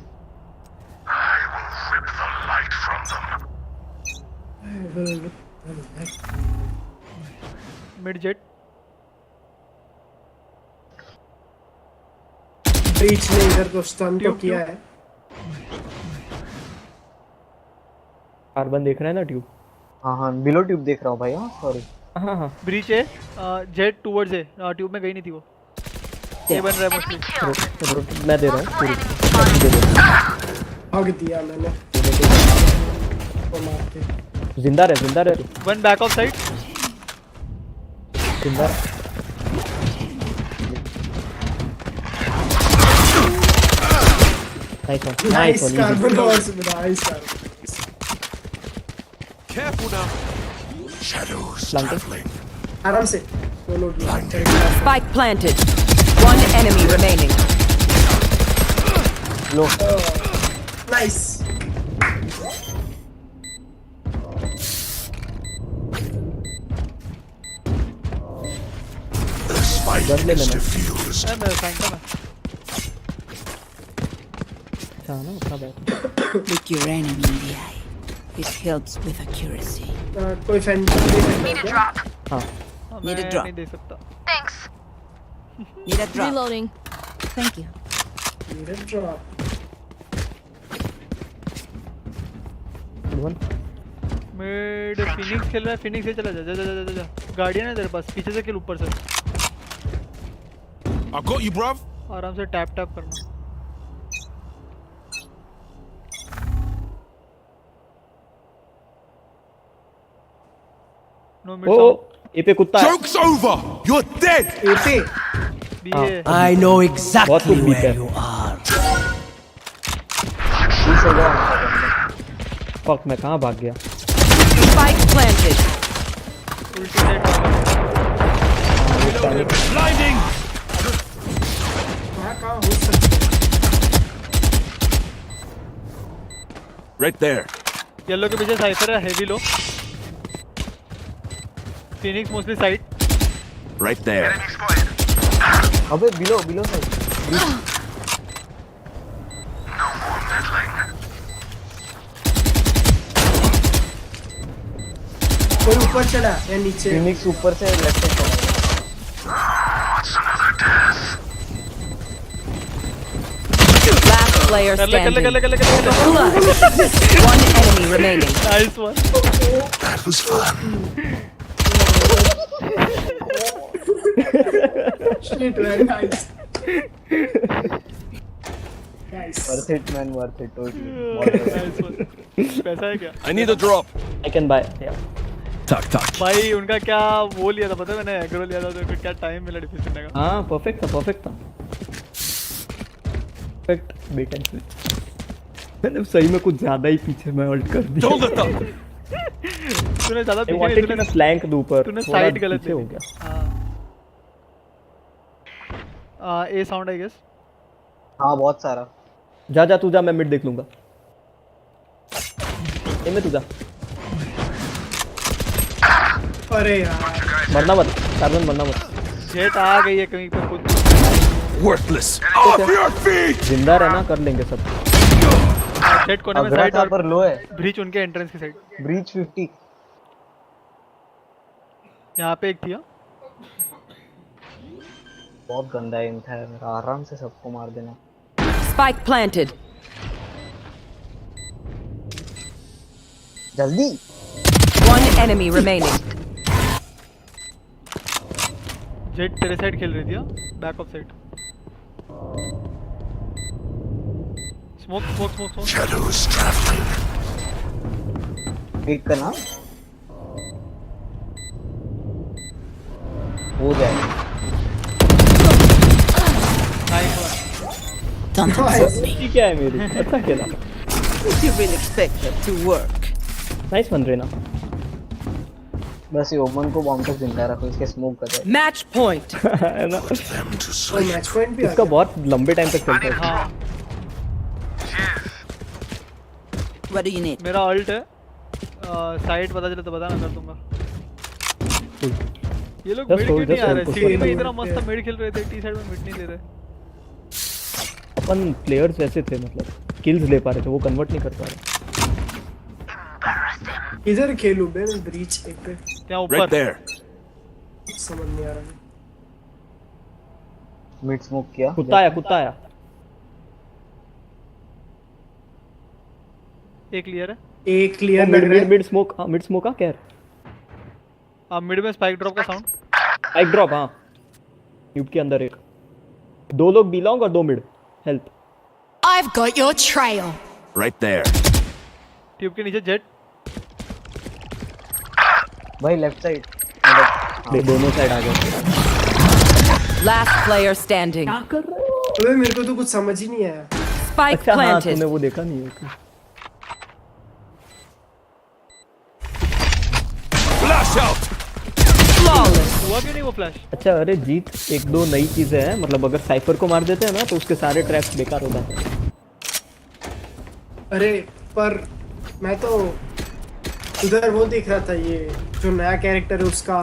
मिड जेट ब्रीच ने इधर को स्टन तो किया है। कार्बन देख रहा है ना ट्यूब। हाँ हाँ बिलो ट्यूब देख रहा हूँ भाई। हाँ सॉरी। हाँ हाँ ब्रीच है जेट टुवर्ड्स है ट्यूब में गई नहीं थी वो ये बन रहा है मोस्टली मैं दे रहा हूँ पूरी दे दे। भाग दिया मैंने को मार के। जिंदा रहे वन बैक ऑफ साइड जिंदा रहे। Nice one nice nice carbon nice carbon. Careful now. Shadows Planting. traveling. आराम से दोनों की। Spike planted. One enemy remaining. Low nice. The spike Done is लेना। diffused. मैं फैंटा में अच्छा ना अपना बैठ। Look your enemy in the eye. It helps with accuracy. कोई फैन नहीं है क्या? हाँ Need a मैं drop. नहीं दे सकता Thanks. Need a drop. Reloading. Thank you. Need a drop. Good one. Mid Phoenix खेल रहा है फिनिक्स से चला जा जा जा जा जा गार्डियन है तेरे पास पीछे से खेल ऊपर से I got you, bruv. आराम से टैप टैप करना नो मिड ओ ए पे कुत्ता है। Joke's over. You're dead. एपे बी है I know बहुत exactly कुछ बीत where है। you are. पीछे गया। फक मैं कहाँ भाग गया। Spike planted. उल्टी साइड Blinding. कहाँ हो सकता Right there. येलो के पीछे साइफर है heavy low Phoenix mostly side Right there. अबे बिलो साइड। कोई ऊपर चढ़ा या नीचे? फिनिक्स ऊपर से लेफ्ट से चला गया। Last player कर ले standing. blood. One enemy remaining. Nice one That was fun. Shit man, nice. Nice. Worth it man, worth it totally. Nice one पैसा है क्या I need a drop. I can buy. Tuck, tuck. भाई उनका क्या वो लिया था पता है मैंने एग्रो लिया था तो क्या टाइम मिला डिफेंस करने का हाँ परफेक्ट था परफेक्ट बेट एंड स्विच। मैंने सही में कुछ ज्यादा ही पीछे में अल्ट कर दिया। Don't let up. तूने ज्यादा आई पीछे वांटेड नहीं कि मैं तूने फ्लैंक दूं पर तूने थोड़ा साइड गलत पीछे ले हो ली। गया। हाँ ए साउंड आई गेस हाँ बहुत सारा। जा तू जा, मैं मिड देख लूंगा। ए में तू जा, अरे यार मरना मत कार्बन, मरना मत। जेट आ गई है कहीं पे खुद Worthless. Off your feet. जिंदा रहना, कर लेंगे सब। जेट कोने में अगरा साइड कहाँ और पर लो है? ब्रीच उनके एंट्रेंस की साइड ब्रीच 50। यहाँ पे एक थी। हाँ? बहुत गंदा एम था यार मेरा, आराम से सबको मार देना। Spike planted. जल्दी। One enemy remaining. जेट तेरे साइड खेल रही थी। Back off side. Smoke smoke smoke smoke. Shadows traveling. Wait करना हो जाएगा। नाइस। Don't insult me. ये क्या है मेरी? अच्छा खेला। You really expect that to work? Nice one Reyna. बस ये ओमन को बॉम्ब तक जिंदा रखो, इसके स्मोक कर दे। Match point. है ना? Them to और sleep. मैच पॉइंट भी आ इसका गया। बहुत लंबे टाइम तक चलता है। हाँ What do you need? मेरा अल्ट है। साइड पता चले तो बताना, कर दूंगा। ये लोग Just मिड hold, क्यों नहीं just आ hold, रहे? कुछ सीटी में नहीं। इतना मस्त मिड खेल रहे थे, टी साइड में मिड नहीं दे रहे। अपन प्लेयर्स ऐसे थे, मतलब किल्स ले पा रहे थे, वो कन्वर्ट नहीं कर पा रहे। इधर खेलूं मैं ब्रीच एक पे, क्या Right ऊपर? there. समझ नहीं आ रहा। मिड स्मोक किया। कुत्ता आया, कुत्ता आया। एक क्लियर है। एक क्लियर लग मिड रहा मिड है। मिड स्मोक, हाँ मिड स्मोक। हाँ कैर अब मिड में स्पाइक ड्रॉप का साउंड। एक ड्रॉप। हाँ ट्यूब के अंदर एक, दो लोग बी लॉन्ग और दो mid. Help. I've got your trail. Right there. Tube के नीचे जेट। भाई लेफ्ट साइड। दोनों साइड आ गए। Last player standing. अबे मेरे को तो कुछ समझ ही नहीं आया। Spike अच्छा हाँ, planted. तूने वो देखा नहीं है? Flash out. Flawless. हुआ क्यों नहीं वो फ्लैश? अच्छा अरे जीत, एक दो नई चीजें हैं, मतलब अगर साइफर को मार देते हैं ना तो उसके सारे ट्रैप्स बेकार हो जाते हैं। अरे पर मैं तो उधर वो देख रहा था, ये जो नया कैरेक्टर है उसका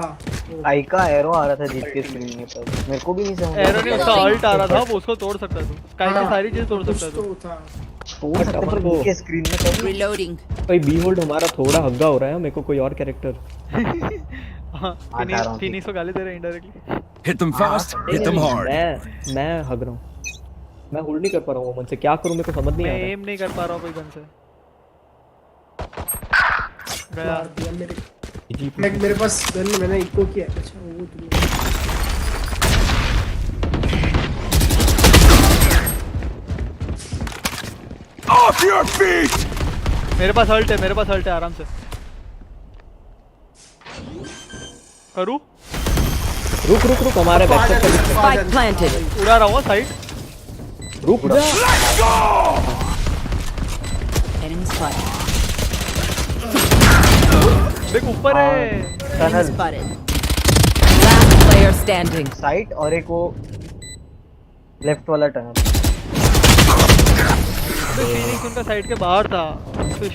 आई का एरो आ रहा था जीत के स्क्रीन में, पर मेरे को भी नहीं समझ एरो नहीं, उसका अल्ट आ रहा था, वो उसको तोड़ सकता तू। स्काई की हाँ, सारी चीज तोड़ कुछ सकता तो तू। था। छोड़ सकते पर जीत के स्क्रीन में कभी Reloading. भाई बी होल्ड हमारा थोड़ा हग्गा हो रहा है, मेरे को कोई और कैरेक्टर। हाँ, आ रहा हूँ, फिनिक्स को गाली दे रहे indirectly. Hit them fast. Hit them hard. मैं हग रहा हूँ, मैं होल्ड नहीं कर पा रहा हूँ वो मन से। क्या करूँ मेरे को समझ नहीं आ मैं रहा है। एम नहीं कर पा रहा हूँ कोई गन से। गया। मार दिया मेरे जीत मेरे पास गन, मैंने इको किया। अच्छा वो तो Off your feet. मेरे पास अल्ट है, मेरे पास अल्ट है, आराम से करूँ। रुक रुक रुक, हमारे बैक से Spike planted. उड़ा रहा हूँ साइड। रुक जा। Enemy spotted. देख ऊपर है। Enemy spotted. Last player standing. Side और एक वो लेफ्ट वाला टनल। फिनिक्स उनका साइड के बाहर था। फिश।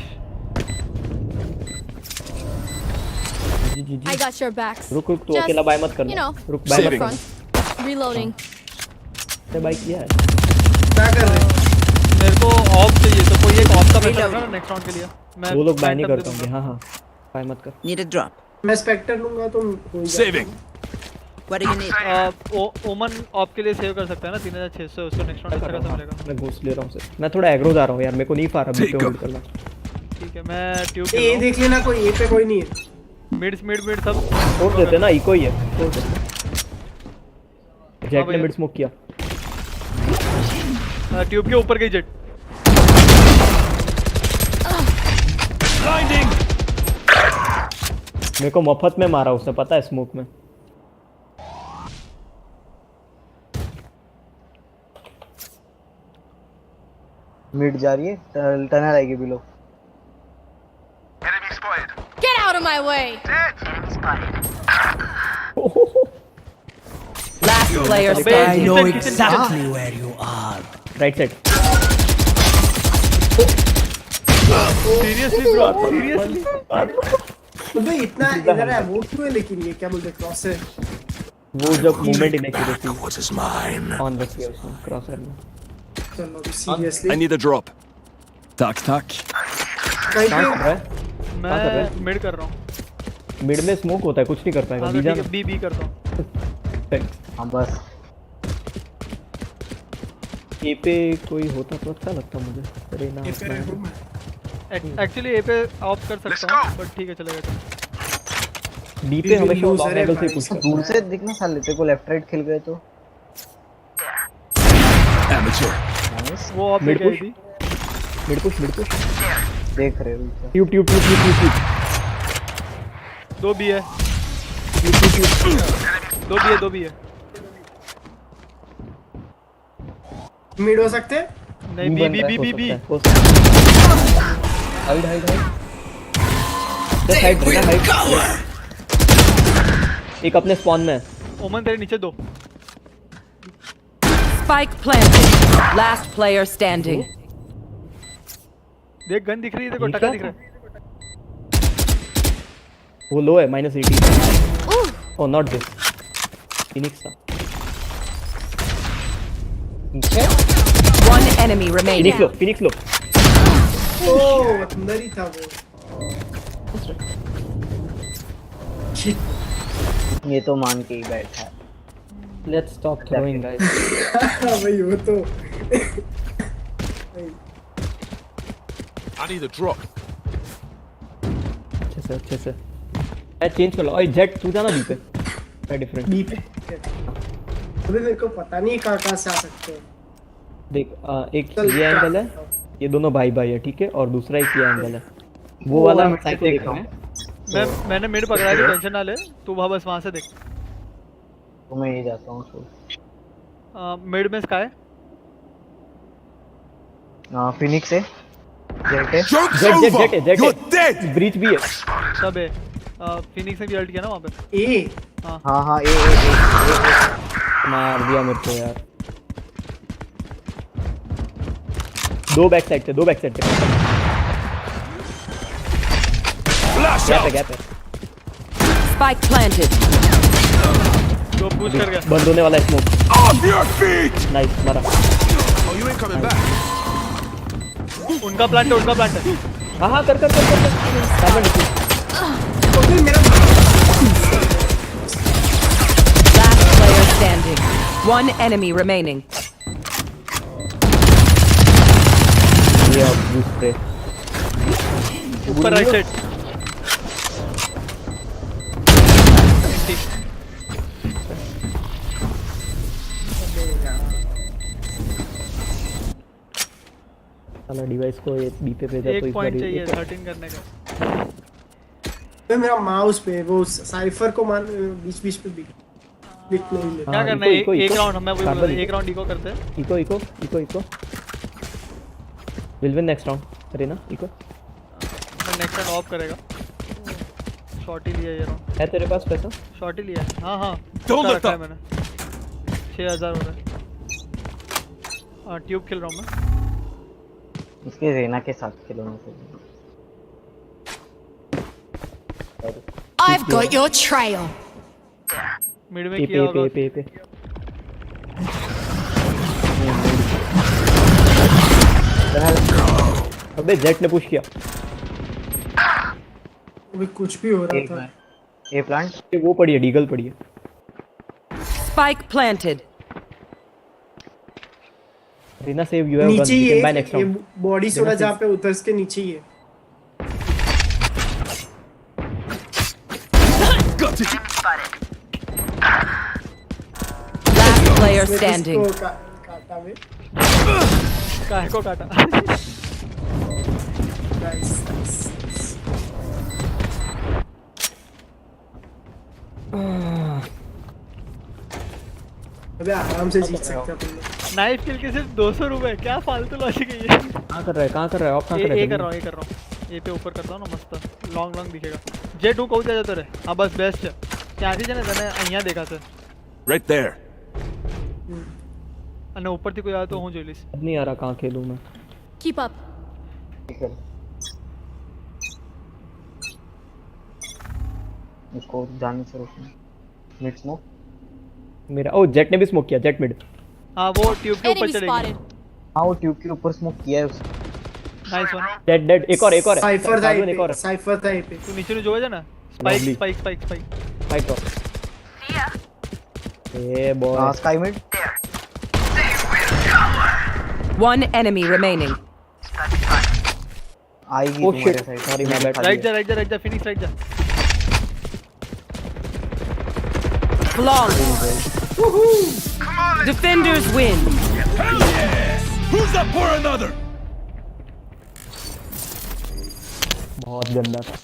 जी जी जी। I got your backs. रुक रुक, तू Just, अकेला बाय मत you करना। know, रुक बाय मत Saving. करना। Reloading. बाय किया है। क्या कर रहे हैं? मेरे को ऑफ चाहिए, तो कोई एक ऑफ का पैसा रखना ना नेक्स्ट राउंड के लिए। मैं वो लोग बाय नहीं phantom कर दे पाएंगे। दूंगा। हाँ हाँ बाय मत कर। Need a drop. मैं स्पेक्टर लूंगा तो हो ही जाएगा। Saving. What do you need? ओमन ऑफ के लिए सेव कर सकता है ना 3600, उसको नेक्स्ट राउंड अच्छा खासा मिलेगा। मैं घूस ले रहा हूँ सिर्फ। मैं थोड़ा एग्रो जा रहा हूँ यार, मेरे को नहीं पा रहा Take बीटे होल्ड up. करना। ठीक है, मैं ट्यूब ए देख लेना, कोई ए पे कोई नहीं है। मिड सब छोड़ देते ना, इको ही है, छोड़ देते। जेट ने भैया। मिड स्मोक किया। ट्यूब के ऊपर गई जेट। Blinding. मेरे को मफत में मारा उसने, पता है, स्मोक में। मिड जा रही है, टनल आएगी below. Get out of my way. Enemy spotted. Last player अबे, standing. Kitchen right side. Seriously bro, seriously. अबे इतना इधर है वो क्यों है, लेकिन ये क्या बोलते हैं, क्रॉस है। वो जब movement inaccuracy What is mine? On रख दिया उसने क्रॉसर में। चलो अभी seriously I need a drop. Tack, tack. कहीं कहाँ कर पे रहा है? मैं मिड कर रहा हूँ। मिड में स्मोक होता है, कुछ नहीं कर पाएगा। हाँ बी तो ठीक जाना। है, बी बी करता हूँ। हाँ बस ए पे कोई होता तो अच्छा लगता मुझे। अरे ना ये फिर रूम है। एक्चुअली ए पे ऑफ कर सकता हूँ बट ठीक है चलेगा। बी पे हमेशा lose लॉन्ग है एंगल से भाई। पुश करता दूर से दिखना साले, तेरे को लेफ्ट राइट खेल गए तो Amateur. नाइस। वो ऑफ Mid लेके आई push? थी। मिड पुश देख रहे हो ऊपर। Tube tube tube tube tube 2 B है, 2 बी है। मिड हो सकते हैं? नहीं B B B B B. Hide hide hide just hide रहना, हाइड। एक अपने स्पॉन में है। ओमन तेरे नीचे 2। Spike planted. Last player standing. देख गन दिख रही है, देखो ये टका क्या दिख रहा है। वो लो है -80। ओह नॉट दिस, फिनिक्स था। One enemy remaining. फिनिक्स लो। ओह अंदर ही था वो। ये तो मान के ही बैठा है। Let's stop throwing guys. भाई वो तो I need a drop. अच्छे से मैं चेंज कर लो। ओए जेट तू जाना बी पे, मैं डिफरेंट। बी पे। अबे मेरे को पता नहीं कहाँ से आ सकते हैं। देख एक चल, ये एंगल है, ये दोनों भाई भाई है ठीक है, और दूसरा एक ये एंगल है। वो वाला मैं साइड देख देख रहा रहा हूँ। मैं मैंने मिड पकड़ा है, टेंशन ना ले तू वहाँ बस वहाँ से देख। तो मैं ये जाता हूँ छोड़। मिड में स्काई फिनिक्स है, जेट है। Joke's jet over. Jet jet You're dead. Breach भी है। सब है। फिनिक्स ने भी अल्ट किया ना वहाँ पे। ए हाँ हाँ ए मार दिया मेरे को यार। दो बैक साइड थे। Flash out. गैप है। Spike planted. जो पुश कर गया। बंद होने वाला है smoke. Off your feet. Nice मारा। Oh, you ain't coming back. उनका प्लांट है। हाँ कर Last player standing. One enemy remaining. ये अब दूसरे ऊपर राइट साइड। साला डिवाइस को ये बी पे भेजा तो एक इस पॉइंट बार चाहिए ये 13 करने का। तो मेरा माउस पे वो साइफर को मान बीच पे क्लिक नहीं ले। क्या करना है? एक राउंड मैं वही बोल रहा था, एक राउंड इको करते हैं। Eco will win next round. अरे ना इको मैं नेक्स्ट राउंड ऑफ करेगा। शॉट ही लिया ये राउंड। है तेरे पास पैसा? शॉट ही लिया है। हाँ Don't उसका let रखा है up. मैंने। 6000 हो रहा है। ट्यूब खेल रहा हूँ मैं। इसके रेना के साथ खेलना चाहिए। I've got your trail. Mid में ए किया होगा। पे अबे जेट ने पुश किया। अभी कुछ भी हो रहा था। ए प्लांट ये वो पड़ी है, डीगल पड़ी है। Spike planted. Reena save you have नीचे ही गन बाय है नेक्स्ट ये राउंड। बॉडी सोना जहाँ पे उतर के नीचे ही है। Got it. Last player मैं standing. इसको काटा में। काहे को काटा। नाइस। अबे आराम से जीत सकते हैं अपन लोग। नाइफ किल के सिर्फ 200 रुपए, क्या फालतू लॉजिक है ये। कहां कर रहा है ऑफ कहां कर रहा है? ये कर रहा हूँ। ये पे ऊपर करता हूँ ना मस्त लॉन्ग दिखेगा। जेट हूँ कहू जता रे। हाँ बस बेस्ट है। ત્યાંથી છે ને તને અહીંયા દેખાશે Right there. અને ઉપરથી કોઈ આવે તો હું જોઈ લઈશ। अब नहीं आ रहा कहां खेलूं मैं। Keep up. उसको जाने से रोकना। मिड स्मोक मेरा ओ जेट ने भी स्मोक किया। Jet mid. हाँ वो ट्यूब के ऊपर Enemy चढ़ेगी। spotted. हाँ वो ट्यूब के ऊपर स्मोक किया है उसने। Nice one. डेड एक और है। साइफर था कार्बन ये एक और पे, है। साइफर था ये पे। તું નીચેનું જોવે છે ને spike Lovely. Spike spike spike Spike drop. Hey boy. Sky mid One enemy remaining. आएगी Oh तुम्हारे shit. Side Sorry, my bad. Right जा फिनिक्स राइट जा Flawless. Defenders win. Who's up for another? बहुत गंदा था.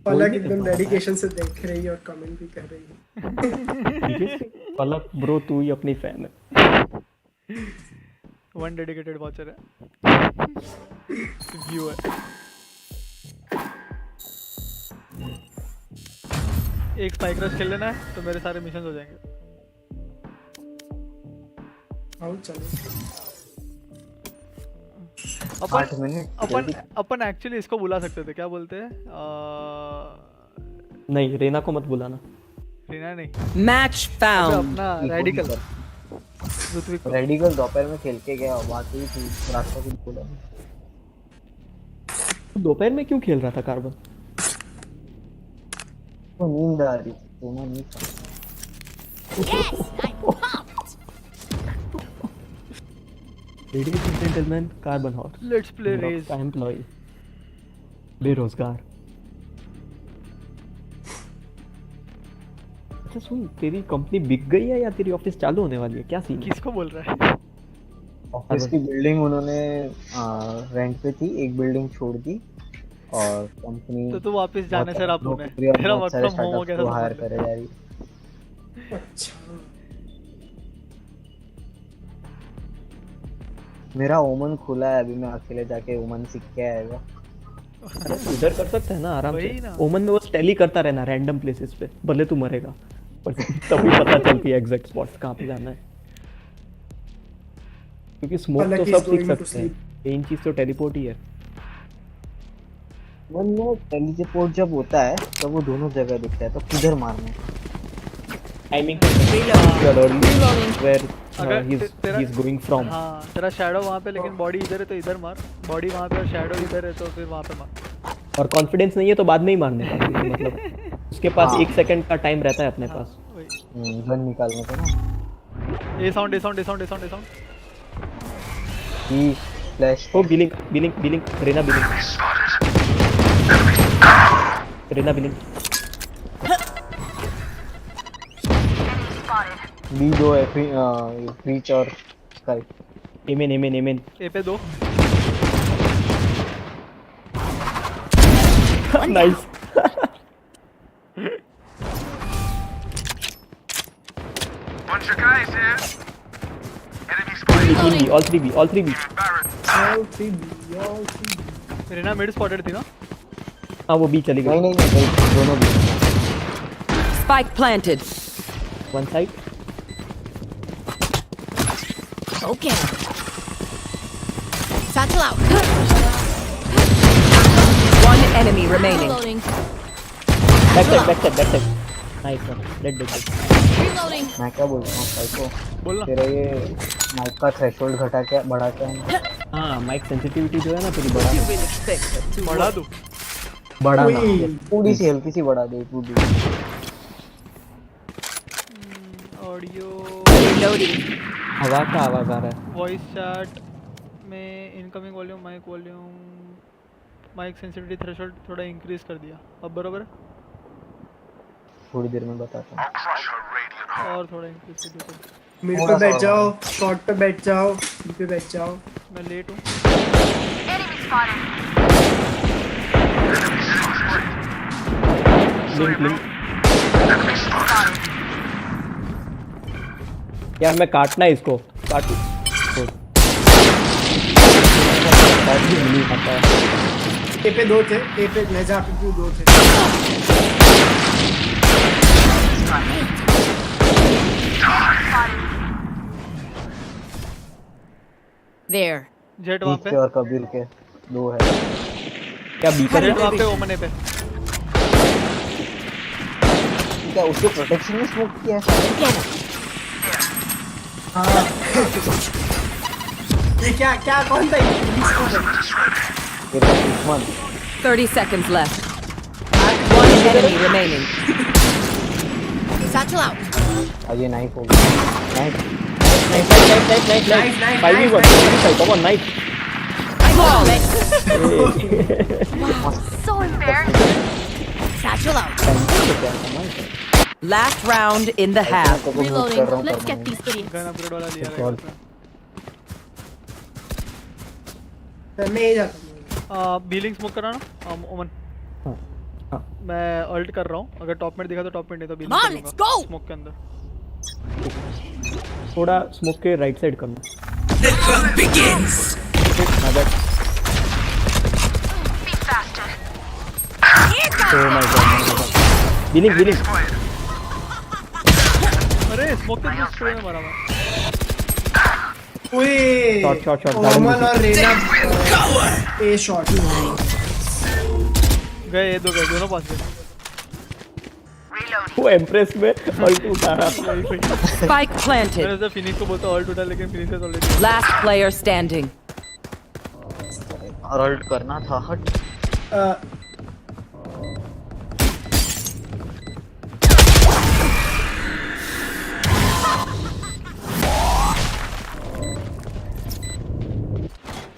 पलक एकदम डेडिकेशन से देख रही है और कमेंट भी कर रही है। पलक ब्रो तू ही अपनी फैन है. वन डेडिकेटेड वॉचर है व्यू है एक स्पाइक रश खेल लेना है तो मेरे सारे मिशन हो जाएंगे आओ चलो। आठ मिनट अपन एक्चुअली इसको बुला सकते थे क्या बोलते हैं नहीं रेना को मत बुलाना. रीना नहीं Match अबे found. अपना रेडिकल ऋत्विक को। रेडिकल दोपहर में खेल के गया बात हुई थी रात को कुछ बोला तू दोपहर में क्यों खेल रहा था कार्बन? तो नींद आ रही थी तो मैं नहीं था Ladies and gentlemen, Carbon hot. Let's play Raze का एम्प्लॉय बेरोजगार. अच्छा सुन तेरी कंपनी बिक गई है या तेरी ऑफिस चालू होने वाली है? क्या सीन है? किसको बोल रहा है ऑफिस की बिल्डिंग उन्होंने रेंट पे थी एक बिल्डिंग छोड़ दी और कंपनी तो तू वापस जाने से रहा पुणे तेरा वर्क फ्रॉम होम हो गया था हायर करे जा रही अच्छा मेरा ओमन खुला है अभी मैं अकेले जाके ओमन सीख के आएगा इधर कर सकते हैं ना आराम वही से. ना। ओमन में बस टैली करता रहना रैंडम प्लेसेस पे. भले तू मरेगा पर तभी पता चलती है एग्जैक्ट स्पॉट्स कहाँ पे जाना है. क्योंकि स्मोक Palak तो is सब सीख going to सकते हैं. मेन चीज तो टेलीपोर्ट ही है. वन में टेलीपोर्ट जब होता है तब वो दोनों जगह दिखता है तो किधर मारना है टाइमिंग अगर he's तेरा- he's going from. हाँ तेरा शैडो वहाँ पे लेकिन बॉडी इधर है तो इधर मार बॉडी वहाँ पे और शैडो इधर है तो फिर वहाँ पे मार और कॉन्फिडेंस नहीं है तो बाद में ही मारने का. क्योंकि मतलब उसके पास हाँ. 1 सेकंड का टाइम रहता है अपने पास. वही गन निकालने का ना A sound A sound A sound A sound A sound ई फ्लैश ओ बिलिंग बिलिंग बिलिंग रेना बिलिंग रेना बिलिंग बी दो है फ्रीच और स्काई एमेन एमेन एमेन. ए पे दो nice. all 3B all three B. Reyna mid spotted थी ना हाँ वो बी चली नहीं गई. नहीं नहीं दोनों भी Spike planted. One side. Okay. Satchel out. One enemy remaining. Reloading. Back side nice one. Late date. Reloading. मैं क्या बोल रहा हूँ भाई को बोलना तेरा ये माइक का थ्रेशोल्ड घटा के बढ़ा के हाँ माइक सेंसिटिविटी जो है ना तेरी बढ़ा बढ़ा दो बढ़ा ना वही। थोड़ी सी हल्की सी बढ़ा दे टू डी ऑडियो Reloading. हवा का आवाज आ रहा है. वॉइस चैट में incoming volume mic sensitivity threshold थोड़ा इंक्रीज कर दिया अब बरोबर है थोड़ी देर में बताता हूँ और थोड़ा इंक्रीज कर दिया मिड पे बैठ जाओ शॉर्ट पे बैठ जाओ बी पे बैठ जाओ मैं लेट हूँ Enemy spotted. Link link. यार मैं काटना है इसको काट. नहीं आता है. ए पे दो थे ए पे मैं जहाँ पे थी दो थे There. जेट वहाँ पे के और कबीर के दो है क्या बीकर जेट वहाँ पे ओमने पे क्या उसके प्रोटेक्शन में स्मोक किया है Get him. हाँ ये क्या क्या कौन था ये? तेरा दुश्मन 30 seconds left. One enemy remaining. Satchel out. ये नाइफ हो गया knife knife 5v1 come on knife. So embarrassing. Satchel out. Last round in the half. Reloading. Let's get these idiots. Gun upgrade वाला लिया रहेगा मैं ही जाता हूँ। बीलिंग स्मोक करा ना ओमन। मैं अल्ट कर रहा हूँ, अगर टॉप मिड दिखा तो टॉप मिड, नहीं तो Come on, let's go. Smoke के अंदर। थोड़ा स्मोक के राइट साइड करना। Be faster. Oh my god. Healing. अरे स्मोक के अंदर स्प्रे में मारा मैं। ओए Shot. ओमन और रेना ए शॉट गए, ये दो गए, दोनों पास गए। वो एम्प्रेस में अल्ट उठा रहा था। Spike planted. मैंने उसे फिनिश को बोलता ऑल्ट उठा, लेकिन finish already. Last player standing. Ult करना था हट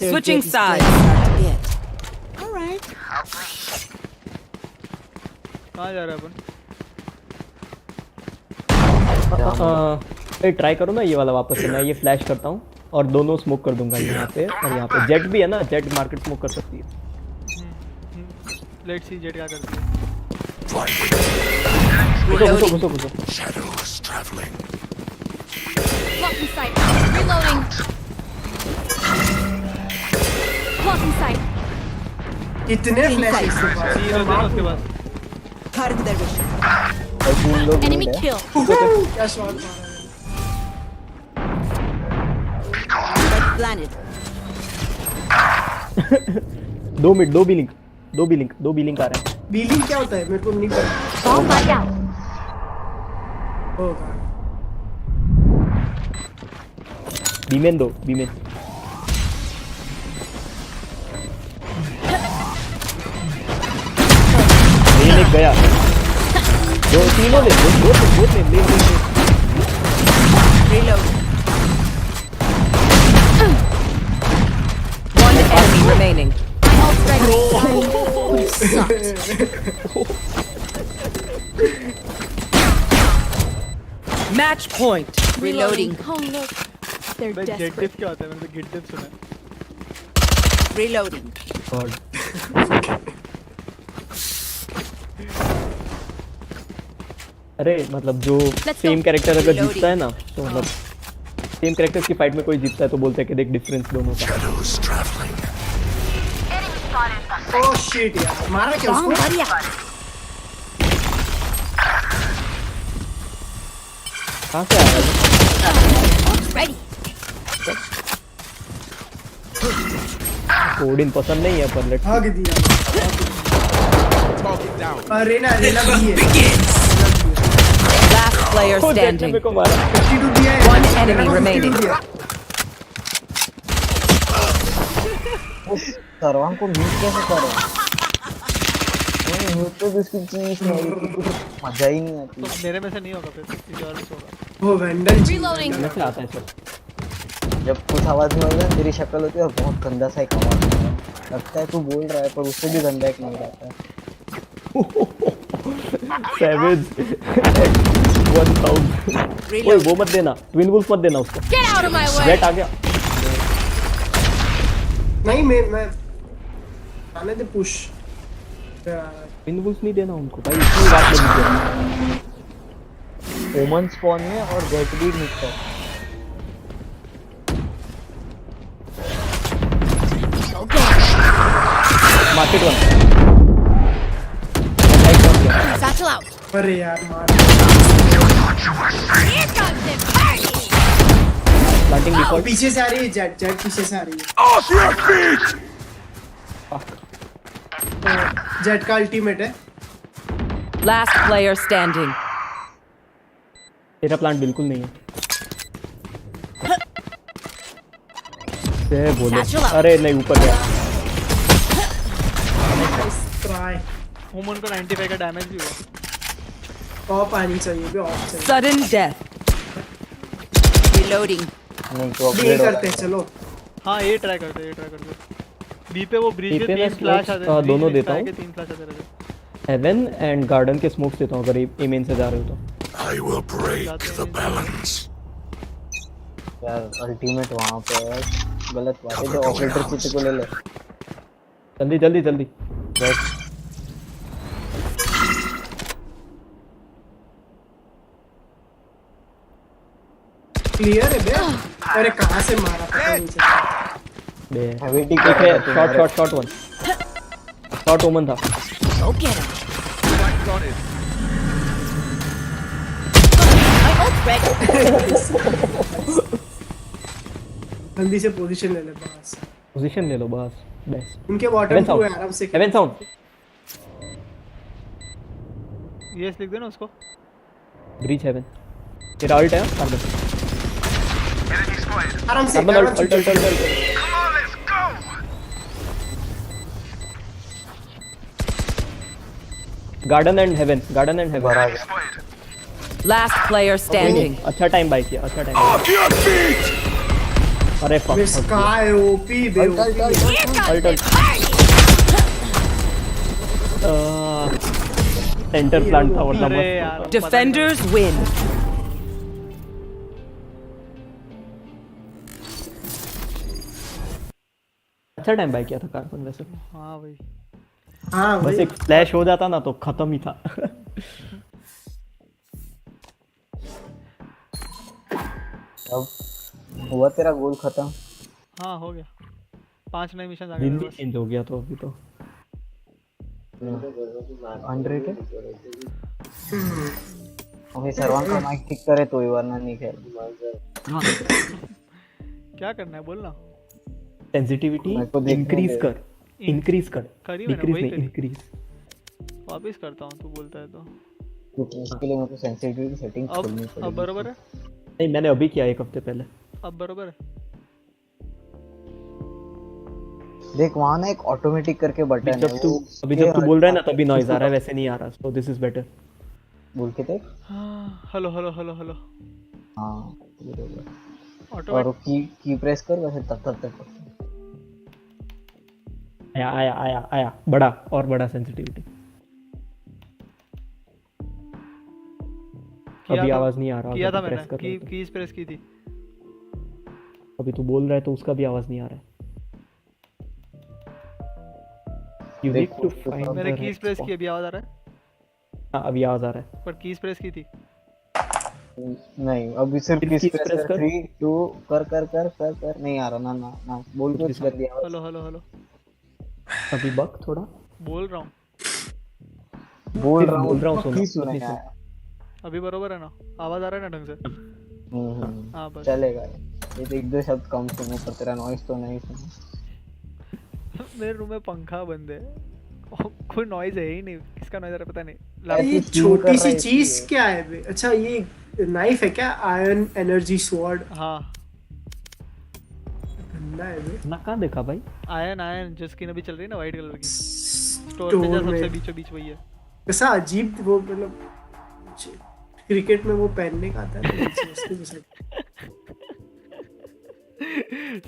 Switching sides. All right. कहाँ जा रहा है अपन? ट्राई करो ना ये वाला वापस से। मैं ये फ्लैश करता हूँ और दोनों स्मोक कर दूंगा यहाँ पे और यहाँ पे। जेट भी है ना, जेट मार्केट स्मोक कर सकती है। लेट्स सी जेट क्या करती है। घुसो। Shadows traveling. Blocking sight. Reloading. Blocking sight. इतने फ्लैशेस के तीन होते हैं ना उसके बाद। तीन लोग Enemy mid है। kill. क्या शॉट मारा Planted. दो मिड, दो बिलिंग आ रहे हैं। बीलिंग क्या होता है मेरे को नहीं पता Bomb back out. होगा बीमेन एक गया। दो तीनों ले Reload. One enemy remaining. My ult's ready. Sucked. Match point. Reloading. Oh look. They're मैं जेट desperate. डिप क्या होता है? मैंने तो गिट डिप सुना है। Reloading. God. अरे मतलब जो Let's सेम go. कैरेक्टर अगर Reloading. जीतता है ना, तो मतलब सेम कैरेक्टर्स की फाइट में कोई जीतता है तो बोलते हैं कि देख डिफरेंस दोनों का। Shadows traveling. Enemy spotted. Oh shit यार मारा क्या Bomb उसको buddy out. कहाँ से आया है? Ult's ready. कोडिन पसंद नहीं है पर लेट्स भाग दिया रेना भी है Last player को standing. को मारा। 52 दिया है One enemy रेना को 52 remaining. दिया। सरवान को म्यूट कैसे करो म्यूट तो इसकी चीज नहीं कुछ मजा ही नहीं आती तो मेरे में से नहीं होगा, फिर किसी और से होगा। वो वेंडल Reloading. कैसे आता है सर? जब कुछ आवाज नहीं होगा तेरी शक्ल होती है और बहुत गंदा सा एक आवाज होता है लगता है तू बोल रहा है पर उससे भी गंदा एक नहीं रहता है सैवेज 1000। ओए वो मत देना, ट्विन वुल्फ मत देना उसको। Get out of my way. Jett आ गया। नहीं मैं आने दे पुश ट्विन वुल्फ नहीं देना उनको भाई, इतनी बात लगी है। ओमन स्पॉन में और जेट भी निकल मार्केट वन। Satchel out. अरे यार मार Here comes the party. Planting default. पीछे से आ रही है जेट पीछे से आ रही Off your feet! है जेट का अल्टीमेट है Last player standing. तेरा प्लांट बिल्कुल नहीं है। से बोले Satchel out. अरे नहीं ऊपर गया। बाय। हुमन को 95 का डैमेज भी हुआ। ऑफ आनी चाहिए भी, ऑफ चाहिए। Sudden death. Reloading. नहीं तो बी अपग्रेड करते हैं चलो। हाँ ये ट्राई करते हैं, ये ट्राई करते हैं। बी पे वो ब्रिज B पे पे मैं 3 फ्लैश smokes, आते हैं, दोनों देता हूँ। 3 फ्लैश आते रहते हैं। हेवन एंड गार्डन के स्मोक्स देता हूँ अगर ए मेन से जा रहे हो तो। I will break the balance. यार अल्टीमेट वहां पे है, गलत बात है। जो ऑपरेटर किसी को ले ले जल्दी जल्दी जल्दी। बस क्लियर है बे। अरे कहाँ से मारा पता नहीं चला। बे हेवी एक है, शॉट शॉट वन। शॉट ओमन था। Go get him. My ult's ready. जल्दी से पोजीशन ले ले बस। पोजीशन ले लो बस। बेस्ट। उनके बॉटम हेवन टू है, साउंड। आराम से हेवन साउंड। ये लिख देना उसको। Breach heaven. तेरा अल्ट है कार्बन। आराम से Carbon Carbon ult ult ult. Garden and heaven, garden and heaven. Last player standing. अच्छा टाइम बाय किया, अच्छा टाइम। Off your feet! अरे फक। स्काई ओपी बे। Here comes Ult, the ult. party. Centre plant था वरना अरे मस्त। यार Defenders win. अच्छा टाइम बाय किया था कार्बन वैसे। हाँ भाई। हाँ बस भाई। एक फ्लैश हो जाता ना तो खत्म ही था। अब हुआ तेरा गोल खत्म। हाँ हो गया। 5 नए मिशन आ गए दिन भी बस। चेंज हो गया तो अभी तो। अनरेटेड ओके सर्वान का माइक ठीक करे तो ही, वरना नहीं खेल। क्या करना है बोलना। सेंसिटिविटी मेरे को देखने इंक्रीज दे। कर, इंक्रीज कर, करी मैंने, डिक्रीज वही नहीं करी। इंक्रीज। वापिस करता हूँ तू बोलता है तो। इसके लिए मुझे सेंसिटिविटी सेटिंग खोलनी अब पड़ेगी। बरोबर है। नहीं मैंने अभी किया 1 हफ्ते पहले। अब बरोबर है। देख वहां ना एक ऑटोमेटिक करके बटन है, जब तू वो अभी जब तू बोल रहा है ना तभी नॉइज आ रहा है, वैसे नहीं आ रहा। So this is better. बोल के देख। हाँ, हेलो हेलो हेलो हेलो। हाँ ये होगा। और ऑटोमेटिक की प्रेस कर वैसे तब तक आया आया आया आया बड़ा और बड़ा सेंसिटिविटी। अभी आवाज नहीं आ रहा। किया था अगर मैंने। press कर रहे हो कीज प्रेस की थी। तो। अभी तू बोल रहा है तो उसका भी आवाज नहीं आ रहा है। You need to find मैंने the keys right press spot. की, अभी आवाज आ रहा है। हाँ अभी आवाज आ रहा है। पर कीज प्रेस की थी। नहीं अभी सिर्फ फिर किस keys प्रेस press कर कर। 3 2 कर नहीं आ रहा ना ना ना बोल कुछ कर दिया हेलो हेलो हेलो। अभी बक थोड़ा बोल रहा हूँ। बोल रहा हूँ सुनो, की सुने अभी क्या सुनो। अभी बरोबर है ना, आवाज आ रहा है ना ढंग से। हाँ बस। चलेगा ये तो 1-2 शब्द कम सुनो पर तेरा नॉइस तो नहीं सुनो। मेरे रूम में पंखा बंद है। कोई नॉइज है ही नहीं। किसका नॉइज आ रहा है पता नहीं। ये तू स्टीम कर छोटी रहा सी है चीज इसलिए। क्या है बे? अच्छा ये नाइफ है क्या? Iron energy sword. हाँ गंदा है बे। ना कहाँ देखा भाई? आयन आयन जो स्किन अभी चल रही है ना वाइट कलर की। स्टोर स्टोर पे जा सबसे में बीचों बीच वही है। कैसा अजीब वो, मतलब क्रिकेट में वो पहनने का आता है ना, उसके जैसा।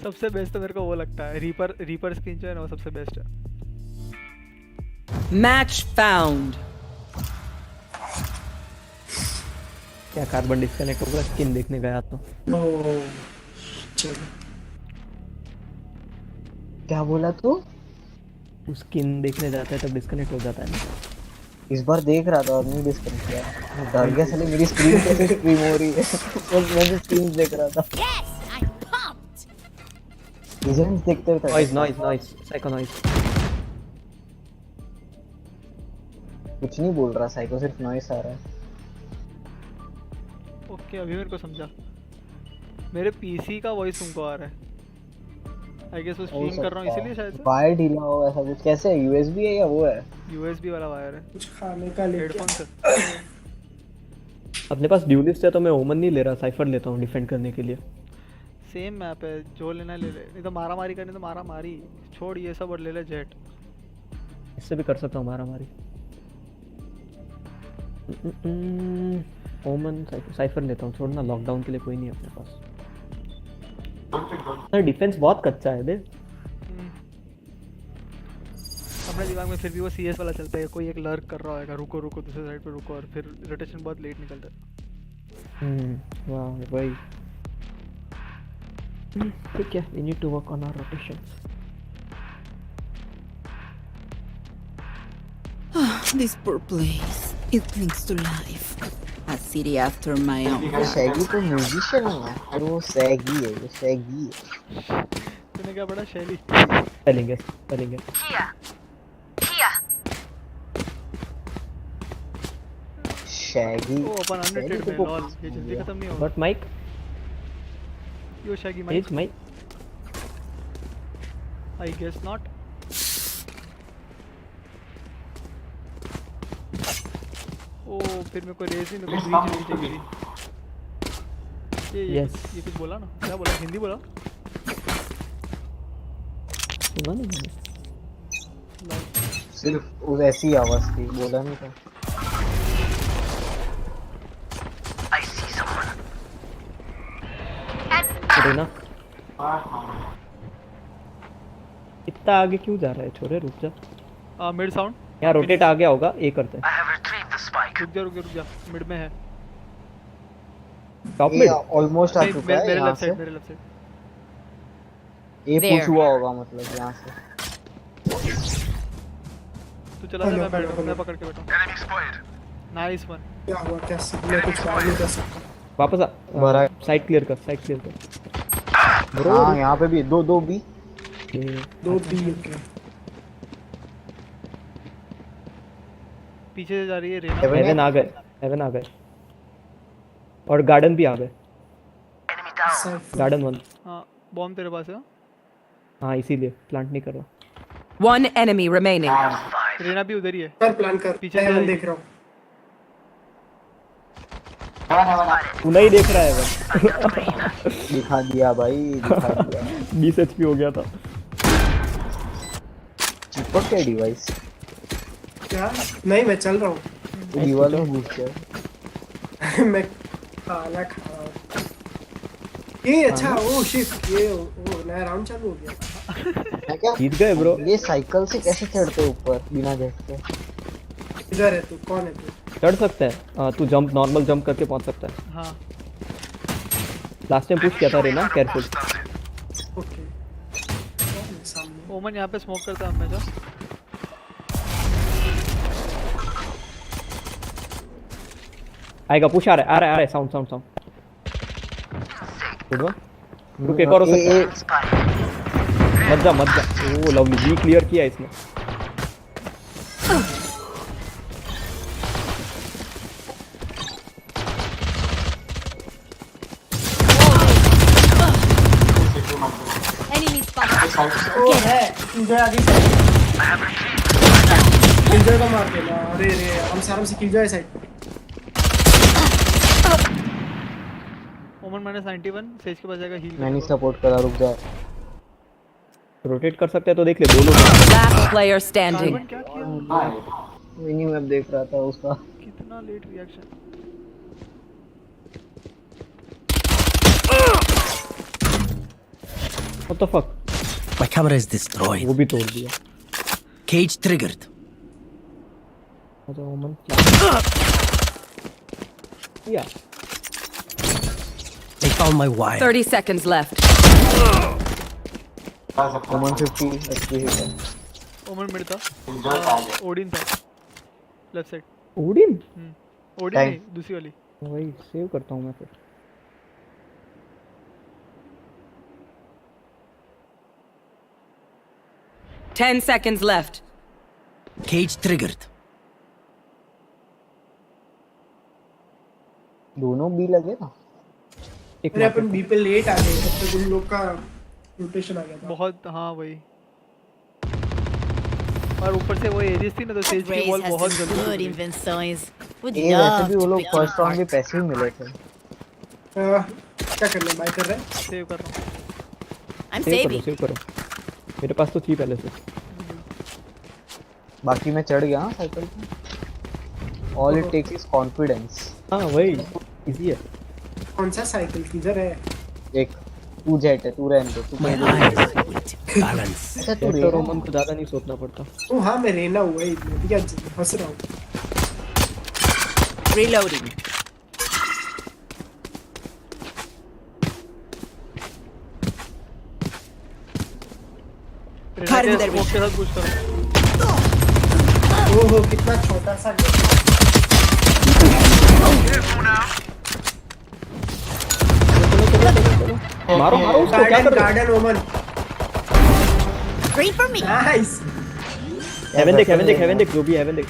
सबसे बेस्ट तो मेरे को वो लगता है रीपर स्किन जो है ना वो सबसे बेस्ट है। Match found. क्या कार्बन डिस्कनेक्ट होगा? स्किन देखने गया तो। ओह चलो। क्या बोला तू? वो स्किन देखने जाता है तब डिस्कनेक्ट हो जाता है ना। इस बार देख रहा था और नहीं डिस्कनेक्ट किया। मैं डर गया साले मेरी स्क्रीन कैसे स्ट्रीम हो रही है। और मैं स्क्रीन देख रहा था। Yes, I'm pumped. इवेंट्स देखते थे। Noise psycho noise. कुछ नहीं बोल रहा साइको, सिर्फ नॉइस आ रहा है। ओके अभी मेरे को समझा। मेरे पीसी का वॉइस तुमको आ रहा है। आई गेस वो स्ट्रीम कर रहा हूँ इसीलिए शायद से। वायर ढीला हो ऐसा कुछ। कैसे है? यूएसबी है या वो है? यूएसबी वाला वायर है। कुछ खाने का लेके हेडफोन से। अपने पास ड्यूलिस्ट है तो मैं ओमन नहीं ले रहा, साइफर लेता हूँ डिफेंड करने के लिए। सेम मैप है, जो लेना ले ले। नहीं तो मारा मारी करनी तो मारा मारी छोड़ ये सब और ले ले जेट। इससे भी कर सकता हूँ मारा मारी। ओमन साइफर लेता हूँ, छोड़ना लॉकडाउन के लिए कोई नहीं है अपने पास। सर डिफेंस बहुत कच्चा है बे। अपने दिमाग में फिर भी वो CS वाला चलता है, कोई एक लर्क कर रहा होगा, रुको रुको दूसरे साइड पे रुको, और फिर रोटेशन बहुत लेट निकलता है। वाह भाई ठीक है, we need to work on our rotations. This poor place. It clings to life. A city after my own वो heart. शैगी तो म्यूजिशियन है और वो सैगी है, वो सैगी है। तूने क्या पढ़ा? शैली। चलेंगे चलेंगे। Here. Here. शैगी ओ अपन अनरेटेड में, लॉल, ये जल्दी खत्म नहीं होगा। But mic yo Shaggy mic, is mic I guess not. ओ फिर मेरे को रेस ही, मेरे को ब्रीच नहीं चाहिए। Yes. ये कुछ बोला ना, क्या बोला? हिंदी बोला? सुना नहीं मैंने। सिर्फ उस ऐसी आवाज थी, बोला नहीं था। अरे ना इतना आगे क्यों जा रहा है छोरे, रुक जा। मिड साउंड, यहाँ रोटेट आ गया होगा, ए करते हैं। रुक जा, मिड में है। टॉप ये मिड ऑलमोस्ट आ नहीं, चुका है मेरे यहाँ लेफ्ट से। साइड, मेरे लेफ्ट साइड। ये There. पुश हुआ होगा मतलब यहाँ से। तू चला जा, मैं बैठ, मैं पकड़ के बैठा हूँ। Nice one. क्या हुआ, कैसे मैं कुछ बात नहीं कर सकता। वापस आ, भरा है। साइड क्लियर कर, साइड क्लियर कर। हाँ यहाँ पे भी दो दो भी। दो बी ओके। पीछे से जा रही है रेना। Heaven हेवन आ गए, हेवन आ गए, और गार्डन भी आ गए। गार्डन 1। हाँ, बॉम्ब तेरे पास है? हाँ इसीलिए प्लांट नहीं कर रहा। One enemy remaining. रेना भी उधर ही है। कर प्लान कर, पीछे से मैं आएगी। देख रहा हूँ। तू नहीं देख रहा है वो। दिखा दिया भाई, दिखा दिया। 20 HP हो गया था। चिपक क्या डिवाइस? क्या? नहीं मैं चल रहा हूँ। दीवार में घुस गया। मैं खाना खा रहा हूँ। ये अच्छा, ओ शिट, ये ओ नया राउंड चालू हो गया। मैं क्या? जीत गए ब्रो। ये साइकिल से कैसे चढ़ते ऊपर बिना झटके? इधर है तू, कौन है तू? चढ़ सकता है, तू जंप, नॉर्मल जंप करके पहुंच सकता है। हाँ, लास्ट टाइम पुश किया था रेना, केयरफुल। ओके। कौन है सामने? ओमन यहाँ पे स्मोक करता है हमेशा। आएगा, पुश आ रहा है, आ रहा है, sound sound sound. Good one. रुक, एक और हो सकता है। मत जा मत जा। ओ लवली, बी क्लियर किया इसने। Enemy spotted. ओ है, किलजॉय आगे से। किलजॉय को मार देना। अरे रे, हम सारा से किलजॉय साइड। ओमन -91, सेज के पास जाएगा हील। मैंने सपोर्ट करा, रुक जा। रोटेट कर सकते हैं तो देख ले, दो लोग। Last player standing. कार्बन क्या किया? मिनी मैप देख रहा था उसका। कितना late reaction. What the fuck? My camera is destroyed. वो भी तोड़ दिया। Cage triggered. अच्छा ओमन क्या? I found my wire. 30 seconds left. Common 50 HP है। ओमन मिड था, ओडिन था left side. Odin? Odin Time. नहीं, दूसरी वाली। वही सेव करता हूँ मैं फिर। Ten seconds left. Cage triggered. दोनों बी लगे ना। एक अरे अपन market- बी पे लेट आ गए, तब तक उन लोग का रोटेशन आ गया था। बहुत, हाँ वही। और ऊपर से वो एजिस थी ना, तो सेज की Raze बॉल has बहुत some जल्दी good टूट गई। inventories. Would ये वैसे love भी वो to लोग pick फर्स्ट them राउंड में apart. पैसे ही मिले थे। क्या करना है, बाय कर रहे हैं? सेव कर रहा हूँ। I'm सेव करो, saving. सेव करो। मेरे पास तो थी पहले से। बाकी मैं चढ़ गया साइकिल पे। All it takes is confidence. हाँ वही इजी है। कौन सा साइकिल किधर है? एक तू जेट है, तू रहने दे, तू कहीं Balance. अच्छा तू तो रेना रोमन को ज्यादा नहीं सोचना पड़ता। ओ हाँ मैं रेना हुआ ही मैं क्या फंस रहा हूँ। Reloading. रेना के स्मोक के साथ पुश करो। ओहो कितना छोटा सा मारो मारो उसको, क्या कर रहे हो? Garden Omen Green for me. Nice. Heaven देख जो भी हेवन देख।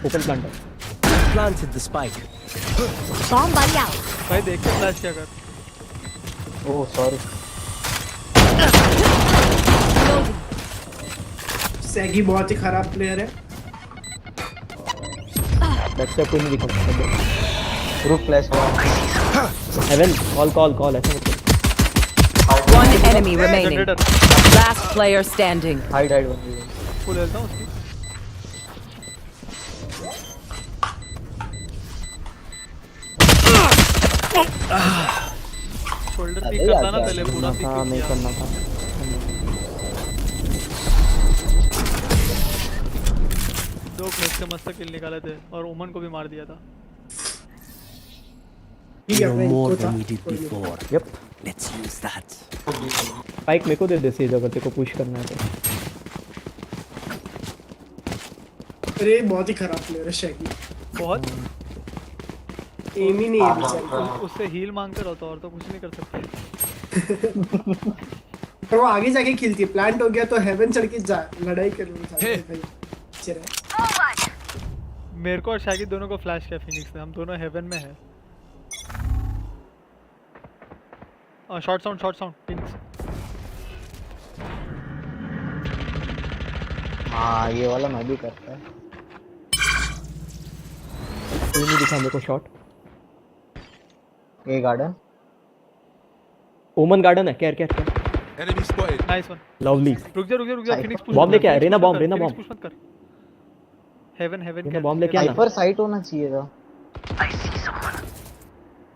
ओपन प्लांट है। Planted the spike. Bomb buddy out. भाई देख के फ्लैश क्या कर। Oh sorry. सैगी बहुत ही खराब प्लेयर है। बैक से कोई नहीं दिखा सकता। रुक फ्लैश हेवन कॉल ऐसा मत कर। One enemy remaining. Generator Last player standing. Hide बन फुल हेल्थ है उसकी। शोल्डर पिक अबे करता ना यार, पहले पूरा पिक हाँ नहीं किया। करना था। दो क्लच से मस्त किल निकाले थे और ओमन को भी मार दिया था। ठीक है भाई More को than था we did before. Yep. Let's use that. Spike मेरे को दे सेज अगर तेरे को पुश करना है तो। अरे बहुत ही खराब प्लेयर है शैगी। बहुत एम ही नहीं है बेचारी। उससे हील मांगते रहो और तो कुछ नहीं कर सकते। पर वो आगे जाके खेलती है। प्लांट हो गया तो हेवन चढ़ के जा लड़ाई कर रही है भाई। चल मेरे को और शागिद दोनों को फ्लैश किया फिनिक्स ने। हम दोनों हेवन में है। Short sound पिंक्स। हाँ ये वाला मैं भी करता है। कोई नहीं दिखा मेरे को शॉट। ये गार्डन ओमन गार्डन है। Care Enemy spotted. Nice one. Lovely. रुक जा फिनिक्स पुश। बॉम्ब लेके आया, रेना बॉम्ब। पुश मत कर। हेवन रेना बॉम्ब लेके आना। हाइपर साइट होना चाहिए था। I see someone.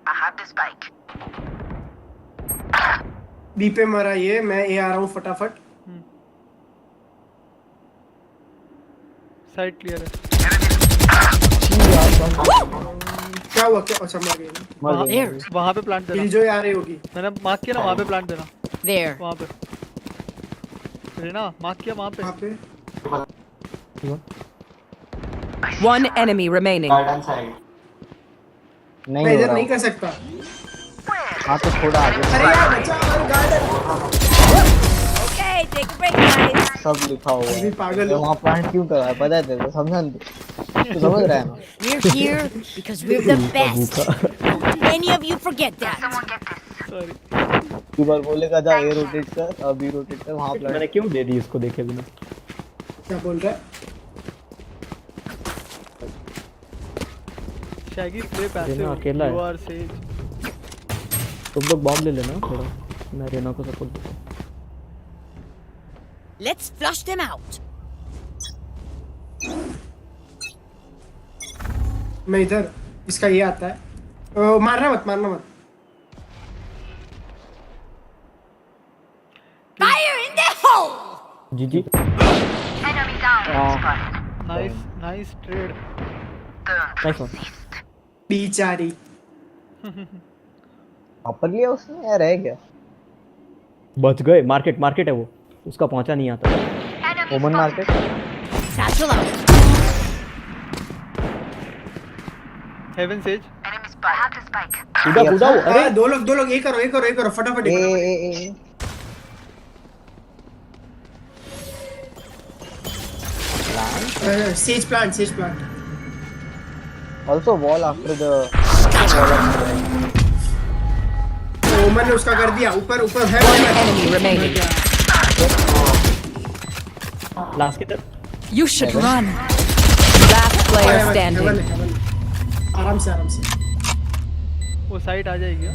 I have the spike. B पे मरा ये। मैं ए आ रहा हूँ फटाफट। साइड क्लियर है। क्या हुआ क्या? अच्छा मर गई। मर गया। वहां पे प्लांट देना। किल जो आ रही होगी। मैंने मार्क किया ना वहां पे प्लांट देना। There. वहां पे रेना मार्क किया वहां पे। वहाँ पे One enemy remaining. नहीं मैं हो इधर रहा नहीं कर सकता। हाँ तो थोड़ा आगे अरे यार बचा garden. Okay, take a break, guys. सब लिखा हुआ अभी है। पागल तो हो। वहाँ प्लांट क्यों कर रहा है पता है तेरे को? समझा नहीं तू समझ रहा है ना? We're here because we're the best. Don't any of you forget that. Someone get this. Sorry. तू बार बोलेगा जा ए रोटेट कर, अभी रोटेट कर, वहाँ प्लांट मैंने क्यों दे दी इसको देखे बिना? क्या बोल रहा है? Shaggy play passive. रेना अकेला है। You are Sage. तुम लोग बॉम्ब ले लेना थोड़ा। मैं रेना को सपोर्ट दूंगा। Let's flush them out. मैं इधर इसका ये आता है। मारना मत। Fire in the hole. जीजी। Enemy down. Spotted. Nice trade. Nice one. बेचारी। वापर लिया उसने या रह गया? बच गए। मार्केट है वो। उसका पहुंचा नहीं आता। Enemy Omen market Satchel out. Heaven Sage. Enemy spotted. I have the spike. कूदा वो। अरे अरे दो लोग ये करो फटाफट ए ये करो। ए ए Sage plant. also wall after the ओमन ने उसका कर दिया। ऊपर है। One enemy remaining. लास्ट की तरफ। You should run. Last player standing. Heaven. आराम से। वो साइड आ जाएगी क्या?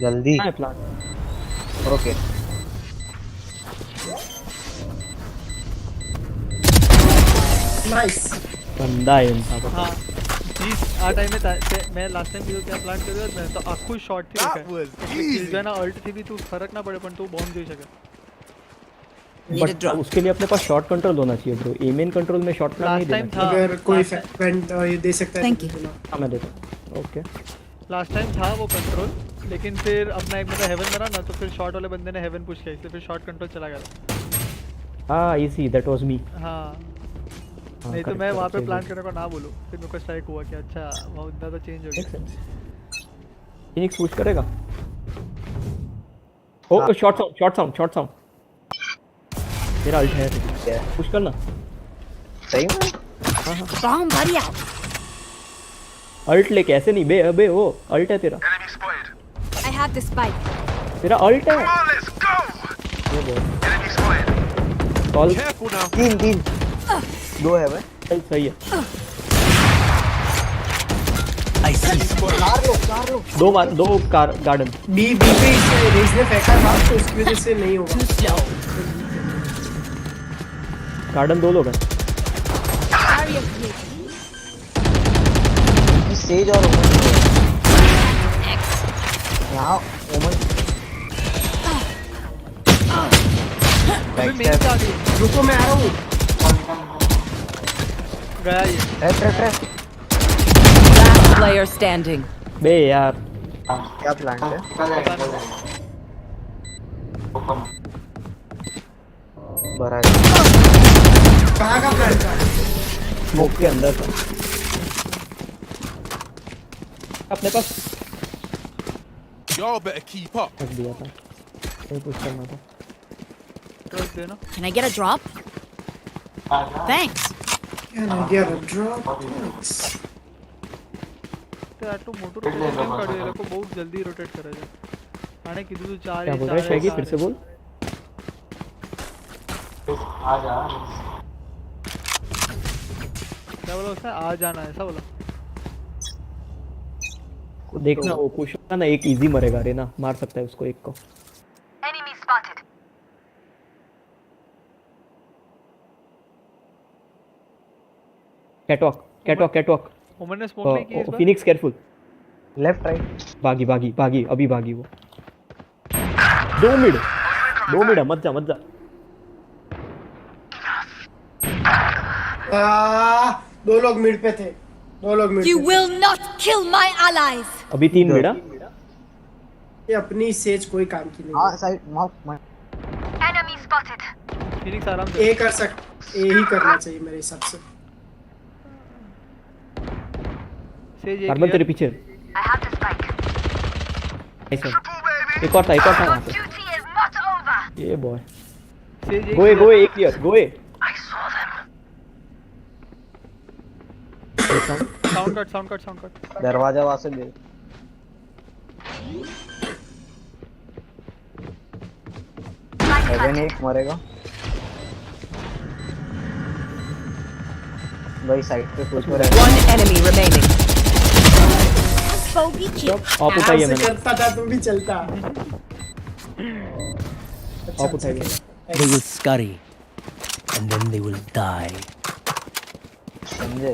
जल्दी कहाँ है प्लान? ओके नाइस बंदा है इनका पता। હા જીસ આ ટાઈમે મેં લાસ્ટ ટાઈમ કીધું ત્યાં પ્લાન કર્યો જ ને તો આખું શોર્ટ થી દેખાય ના અલ્ટ થી બી તું ફરક ના પડે પણ તું બોમ્બ જોઈ શકે Need a बट drop. उसके लिए अपने पास शॉर्ट कंट्रोल होना चाहिए ब्रो, एम इन कंट्रोल में शॉर्ट नहीं लास्ट देना टाइम चाहिए। था अगर कोई वेंट ये दे सकता है Thank तो you. देना। हाँ मैं देता हूँ। ओके लास्ट टाइम था वो कंट्रोल लेकिन फिर अपना एक बंदा हेवन मरा ना तो फिर शॉर्ट वाले बंदे ने हेवन पुश किया इसलिए फिर शॉर्ट कंट्रोल चला गया था। हाँ इजी, दैट वाज मी। हाँ नहीं तो मैं वहाँ पे प्लान करने को ना बोलूँ फिर मेरे को स्ट्राइक हुआ कि अच्छा वो बंदा तो चेंज हो गया। फिनिक्स पुश करेगा। ओ शॉट साउंड तेरा अल्ट है, पुश करना। सही में Bomb buddy out. अल्ट लेके ऐसे नहीं बे, अबे वो अल्ट है तेरा, I have the spike. तेरा अल्ट है। ये बोल कॉल तीन दो है भाई चल सही है। चार लोग दो कार गार्डन। बी पे रेस ने फेंका था तो उसकी वजह से नहीं होगा। गार्डन 2 लोग हैं। सेज और ओमन यहाँ ओमन अभी मेरे से आ गई रुको मैं आ रहा हूँ। गया ये ट्रैप Last player standing. बे यार क्या प्लान है बरा कहाँ का प्लान था? स्मोक के अंदर था अपने पास। Y'all better keep up. रख दिया था, नहीं पुश करना था। ट्रस्ट देना Can I get a drop? Thanks. Can I get a drop? Thanks. તો આટલું મોટું રોટેશન કાઢ્યું એ લોકો બહુ જલ્દી રોટેટ કરે છે આને કીધું તું 4 क्या बोल रहा है शैगी, फिर से बोल। क्या बोला उसने आ जाना ऐसा बोला देखना वो पुश होगा ना, एक इजी मरेगा रे ना, मार सकता है उसको एक को। Enemy spotted. कैटवॉक उमर ने स्मोक नहीं की इस बार फिनिक्स केयरफुल। लेफ्ट राइट भागी अभी भागी वो। 2 मिड है, मत जा दो लोग मिड पे थे, दो लोग मिड You पे थे। will not kill my allies. अभी 3 मिड है। ये अपनी सेज कोई काम की नहीं हाँ side mark Enemy spotted. Phoenix आराम है। से ए कर सक ए ही करना चाहिए मेरे हिसाब से। सेज कार्बन तेरे पीछे। I have the spike. Nice एक और था वहाँ पे। Duty is not over. ये बॉय सेज गो एक clear go. I saw them. Sound cut दरवाजा वहां से दे हेवन एक मरेगा भाई साइड पे कुछ हो रहा One enemy remaining. Bogey kill. Of उठाइए आराम से मैंने, करता था तुम भी चलता। ऑफ उठाइए। They will scurry, and then they will die. है समझे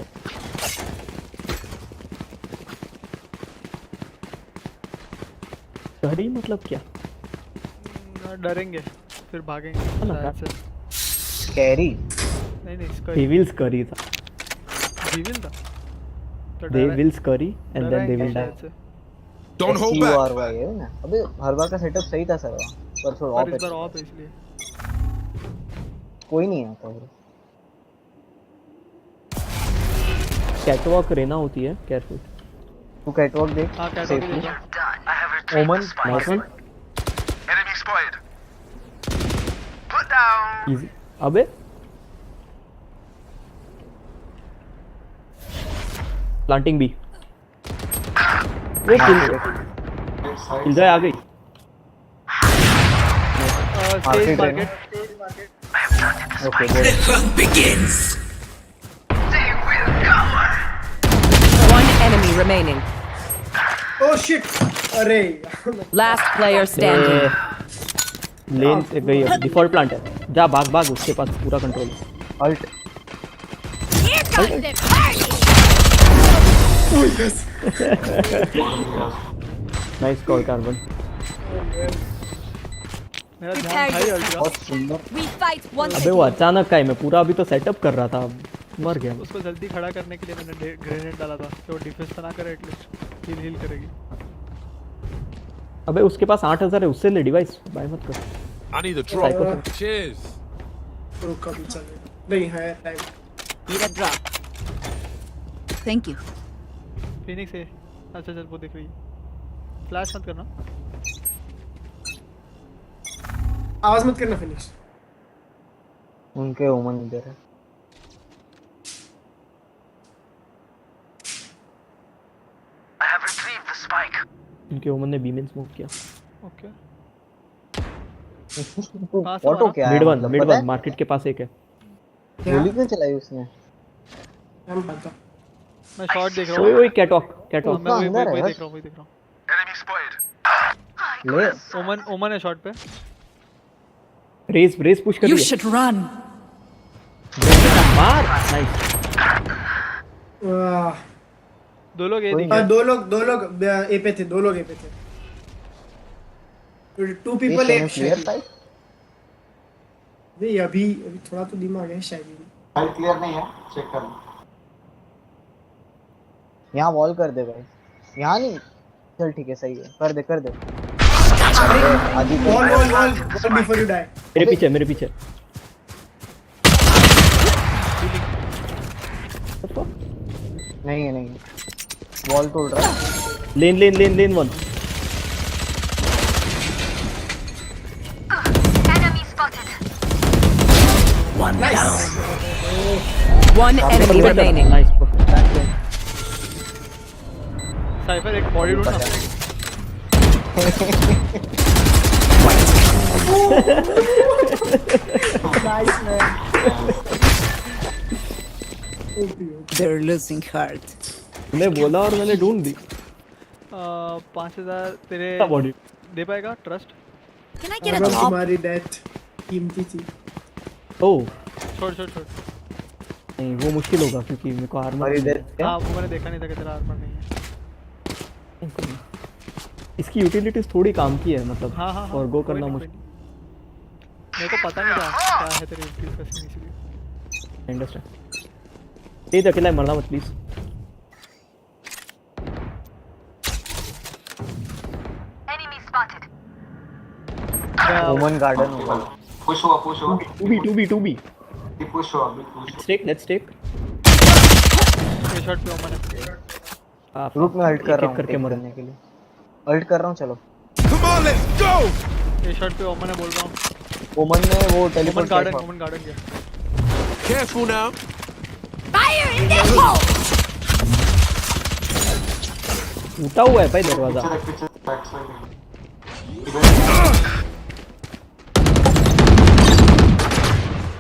डरी मतलब क्या? डरेंगे फिर भागेंगे ना, शायद से कैरी नहीं इसका डेविल्स करी था, जीविल था तो devils curry and then they will die. शायद से Don't hold back. SURY है ना अबे हर बार का सेटअप सही था सर पर थोड़ा पर इस बार ऑफ ऑफ है इसलिए कोई नहीं आता ब्रो कैटवॉक रेना होती है, केयरफुल। तू कैटवॉक देख हाँ क्या safely. Done. I have retrieved ओमन the spike. Nice one, Enemy spotted. Put down. Easy. अबे प्लांटिंग बी, वो किल जाए आ गई। Says Market market okay good Begins. They will cover. One enemy remaining. Oh shit! अरे Last player standing. लेन से गई है, default plant है, जा भाग भाग, उसके पास पूरा कंट्रोल है। Ult Here comes the party! Nice call Carbon. मेरा ध्यान था ही अल्ट्रा। बहुत सुंदर। We fight once अबे वो अचानक का है, मैं पूरा अभी तो सेटअप कर रहा था, मर गया। उसको जल्दी खड़ा करने के लिए मैंने ग्रेनेड डाला था कि वो डिफेंस तो ना करे, एटलीस्ट हील करेगी। अबे उसके पास 8000 है, उससे ले डिवाइस, बाय मत कर। I need a drop. Cheers. रुक अभी चल नहीं है time. Need a drop. Thank you. Phoenix है, अच्छा चल वो दिख रही है, फ्लैश मत करना। आवाज मत करना फिनिश। उनके ओमन इधर है। I have retrieved the spike. उनके ओमन ने बीमेन स्मोक किया। ओके ऑटो क्या है? मिड वन मतलब पता है? मार्केट के पास एक है। गोली क्यों चलाई उसने? हम पता। मैं शॉट देख रहा ओए हूँ। ओए कैटवॉक कैटवॉक। मैं वही अंदर है वही यार। देख रहा हूँ, वही देख रहा हूँ। Enemy spotted. ले ओमन है शॉट पे। रेस पुश कर You दिया। should run. मार नाइस। दो लोग ये कोई दिखे। दो लोग ए पे थे, दो लोग ए पे थे। 2 people एक क्लियर साइड। नहीं अभी थोड़ा तो दिमाग है शायद। क्लियर नहीं है, चेक कर लो। यहाँ वॉल कर दे भाई। यहाँ नहीं, चल ठीक है सही है, कर दे आदि वॉल बिफोर यू डाई। मेरे पीछे नहीं है वॉल तोड़ रहा है। Lane one. Enemy spotted. One enemy remaining. Nice. Cypher एक बॉडी रूट ना। Nice man. They're losing heart. तूने बोला और मैंने ढूंढ दी। 5000 तेरे बॉडी दे पाएगा trust? Can I get a अगर top? तुम्हारी डेथ कीमती थी। ओह छोड़ नहीं, वो मुश्किल होगा क्योंकि मेरे को आर्मर। और इधर हाँ वो मैंने देखा नहीं था कि तेरा आर्मर नहीं है। इसकी यूटिलिटीज थोड़ी काम की है, मतलब हाँ और गो कोई करना नहीं, मुश्किल। कोई नहीं। मेरे को पता नहीं था क्या है तेरी यूटिलिटीज का सीन, इसलिए। अंडरस्टैंड। तेज अकेला है, मरना मत प्लीज। Enemy spotted. ओमन गार्डन होगा। पुश हुआ 2b पुश हुआ। Let's take. ये शॉट पे ओमन है। रुक मैं अल्ट कर रहा हूँ करके take मरने करने के लिए। अल्ट कर रहा हूँ चलो। Come on, let's go. ये शॉट पे ओमन है बोल रहा हूँ। ओमन ने वो ओमन टेलीपोर्ट गार्डन किया। ओमन गार्डन गया। Careful now. Fire in the hole! टूटा हुआ है भाई दरवाजा। पीछे बैक साइड।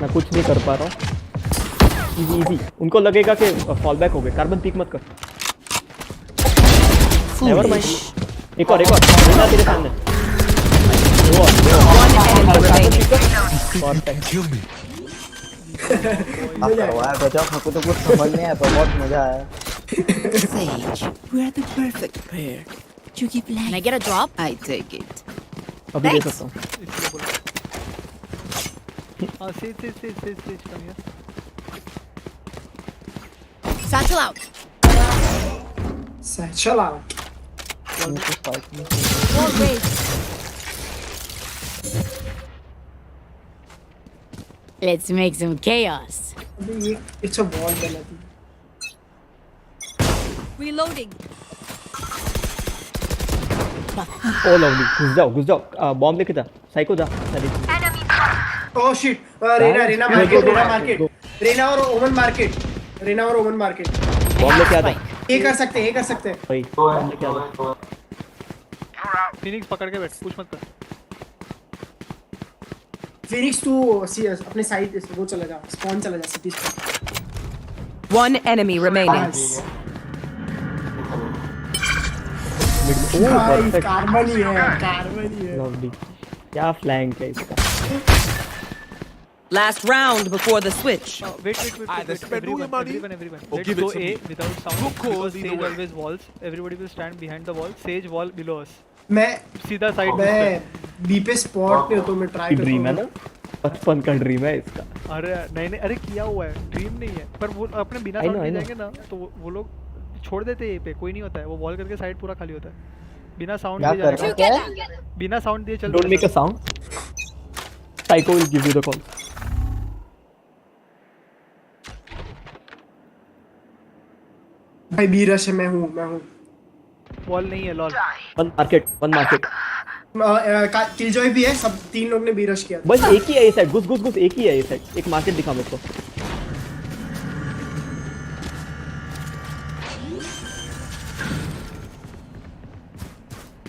मैं कुछ नहीं कर पा रहा हूँ। इजी उनको लगेगा कि फॉल बैक हो गए। कार्बन पीक मत कर। Never mind. एक और रेना तेरे सामने। One enemy remaining. Kill me. आप करवाया बचाओ, मेरे को तो कुछ समझ नहीं आया पर बहुत मजा आया। Sage, we're the perfect pair. You give Can I life. get a drop? I take it. अभी दे Thanks. सकता हूँ। इसलिए बोला। हाँ सीज कम यार। Satchel out. चल आओ। Wall raised. Let's make some chaos. अबे ये अच्छा वॉल बना दी। Reloading. ओ लवली, घुस जाओ। बॉम्ब लेके जा, साइको जा। Enemy spotted. Oh shit. Raina और ओमन मार्केट। बॉम्ब लेके आ जा ये कर सकते हैं भाई। बॉम्ब लेके आ जा। फिनिक्स पकड़ के बैठ, कुछ मत कर। फिनिक्स तू अपने साइड वो चला जा, स्पॉन चला जा city spawn. One enemy remaining. Nice. भाई perfect. कार्बन ही है, कार्बन ही है। Lovely. क्या फ्लैंक है इसका। Last round before the switch. Wait. Everyone. Let's go A without sound. Because Sage always walls. Everybody will stand behind the wall. Sage wall below us. मैं सीधा side B पे spot पे हूँ तो मैं ट्राई ड्रीम है करूँगा। ना, बचपन का ड्रीम है इसका। अरे नहीं अरे किया हुआ है, ड्रीम नहीं है। पर वो अपने बिना I know, साउंड I के know. जाएंगे ना तो वो लोग छोड़ देते हैं ये पे, कोई नहीं होता है। वो वॉल करके साइड पूरा खाली होता है, बिना साउंड क्या दिए करना जाएगा, क्या है? बिना साउंड दिए चल। Don't make a sound. Psycho will give you the call. भाई बी रश है, मैं हूँ। वॉल नहीं है लॉल। One market. किलजॉय भी है, सब 3 लोग ने बी रश किया। बस एक ही है ये साइड, घुस एक ही है ये साइड। एक मार्केट दिखा मेरे को।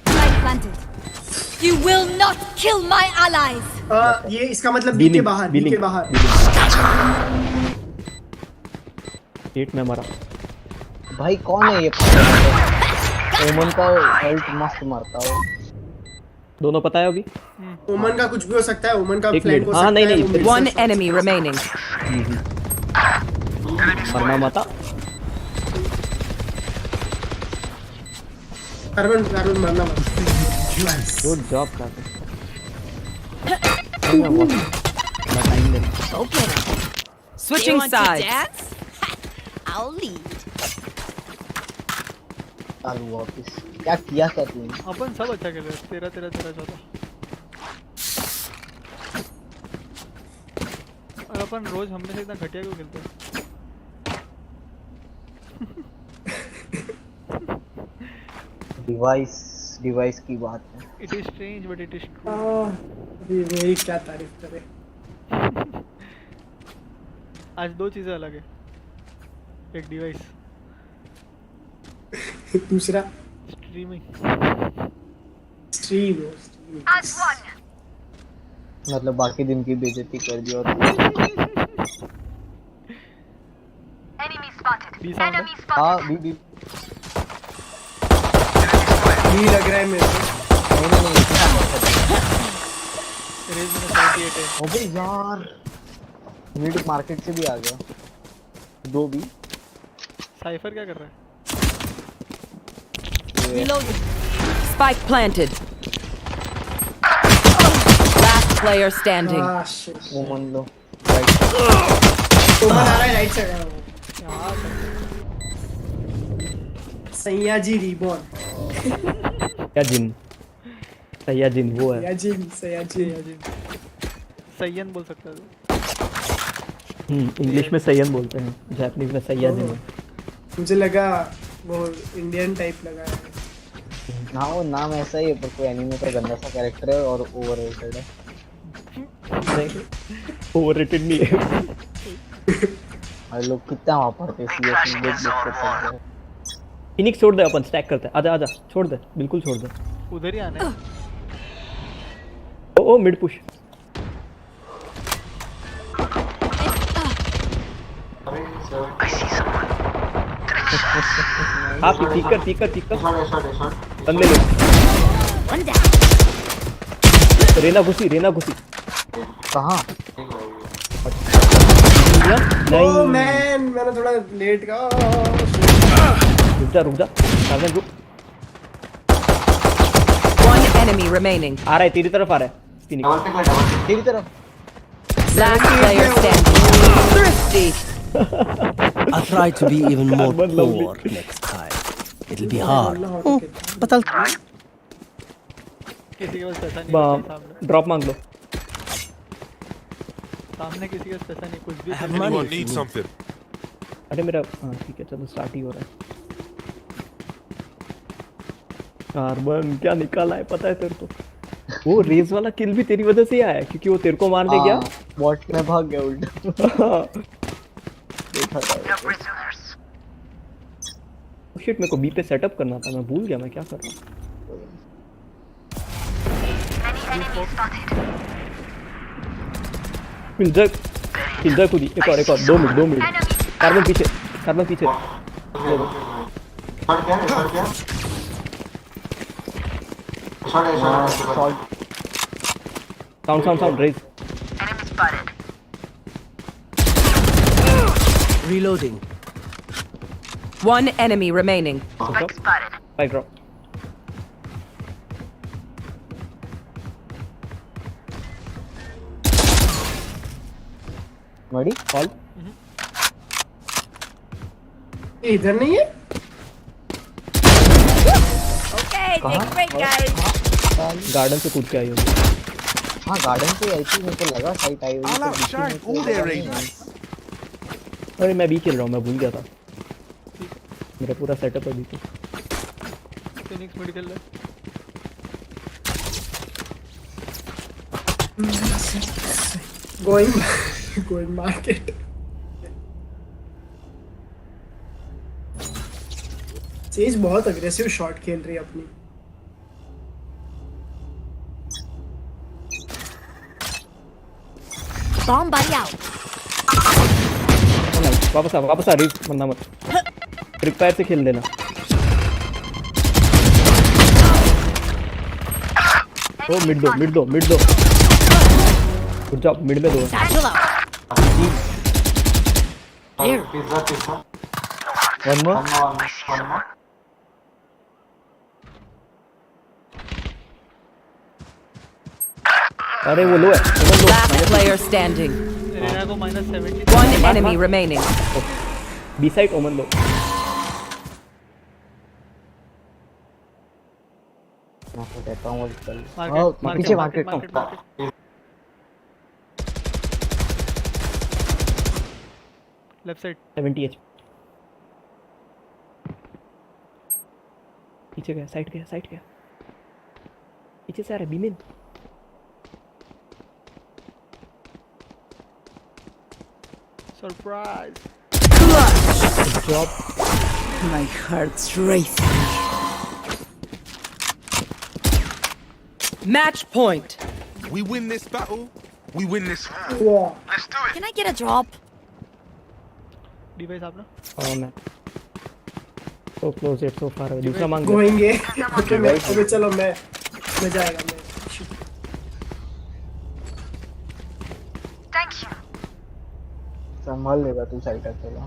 Spike planted. You will not kill my allies. ये इसका मतलब बी के बाहर, बी के बाहर। गेट में मरा। भाई कौन है ये? ओमन का अल्ट मस्त मारता है। दोनों पता है अभी? ओमन का कुछ भी हो सकता है, ओमन का एक फ्लैंक मिनट, हो हाँ, सकता नहीं, है। नहीं, वो One enemy remaining. मरना मता। कार्बन मरना मत। गुड जॉब कर। Okay. Switching Want to sides. dance? I'll lead. चालू वापस। क्या किया था तूने? अपन सब अच्छा खेल रहे हैं, 13-14। और अपन रोज हम में से इतना घटिया क्यों खेलते हैं? डिवाइस की बात है। It is strange but it is true. अभी मेरी क्या तारीफ करे। आज 2 चीजें अलग है, एक डिवाइस, दूसरा स्ट्रीमिंग। स्ट्रीम। मतलब बाकी दिन की बेइज्जती कर दी। और बी साउंड है। हाँ भी बी लग रहा है मेरे को। रेज में 78 है। अबे यार मिड मार्केट से भी आ गया। 2 भी। साइफर क्या कर रहा है? Reloading. Spike planted. Last player standing. Shit. ओमन लो। ओमन आ रहा है राइट साइड। सैयाजी रीबॉर्न। क्या जिन? सैया जिन वो है। सैयाजी। सैयन बोल सकता है। इंग्लिश में सैयन बोलते हैं, जापानीज में सैया जिन है। मुझे लगा वो इंडियन टाइप लगा है। हाँ वो नाम ऐसा ही है, पर कोई एनिमे का गंदा सा कैरेक्टर है और ओवररेटेड है। ओवररेटेड नहीं है। और लोग कितना वापरते सीएस में देख कर सकते हैं। फिनिक्स छोड़ दे, अपन स्टैक करते हैं। आजा छोड़ दे, बिल्कुल छोड़ दे। उधर ही आना है। ओ मिड पुश। हाँ ठीक कर। बंदे लो। One down. रेना घुसी। कहाँ? ओह मैन, मैंने थोड़ा लेट का। रुक जा। सामने रुक। One enemy remaining. आ रहा है, तेरी तरफ आ रहा है फिनिक्स। तेरी तरफ। Last player standing. Thirsty. I'll try to be even more poor next time. It'll be hard. But I'll try. किसी के पास पैसा नहीं है सामने। ड्रॉप मांग लो। सामने किसी के पास पैसा नहीं, कुछ भी। I have money. Need something. अरे मेरा हाँ ठीक है, चलो स्टार्ट ही हो रहा है। कार्बन क्या निकाला है पता है तेरे को? वो रेस वाला किल भी तेरी वजह से ही आया, क्योंकि वो तेरे को मारने गया। बॉट में भाग गया उल्टा। देखा था। शिट, मेरे को बी पे सेटअप करना था, मैं भूल गया मैं क्या कर रहा हूँ। किल जा खुद ही। एक और 2 मिनट। कार्बन पीछे। Shot sound Raze Enemy spotted. Reloading. One enemy remaining. Spike spotted. Spike drop मड़ी कॉल ये इधर नहीं है? Okay, take a break, guys. Garden से कूद के आई होगी। हाँ गार्डन पे आई थी, मेरे को लगा साइट आई होगी तो बीच में मेरे को लगा नहीं। अरे मैं भी खेल रहा हूँ, मैं भूल गया था। मेरा पूरा सेटअप है अभी तो। फिनिक्स मेडिकल ले। going market. चीज बहुत अग्रेसिव शॉट खेल रही है अपनी। Bomb buddy out. वापस आ रही मरना मत। ट्रिप फायर से खेल लेना। ओ मिड दो। गुड जॉब, मिड में दो। Satchel out. Pizza one more. one more. अरे वो लो है। Last player standing. रेना को -70। One enemy remaining. B side Omen लो। मैं तो कहता हूँ चल। मार्केट पीछे मार्केट लेफ्ट साइड 70 एच। पीछे गया, साइड गया। पीछे से आ रहा है बीमिन। Surprise. Good job. My heart's racing. Match point. We win this battle. We win this. Wow. Let's do it. Can I get a drop? Device आप ना। हाँ मैं so close it so far away। दूसरा मांग Going है। Okay मैं अबे चलो मैं मजा आएगा मैं। Thank you. संभाल लेगा तू साइट अकेला।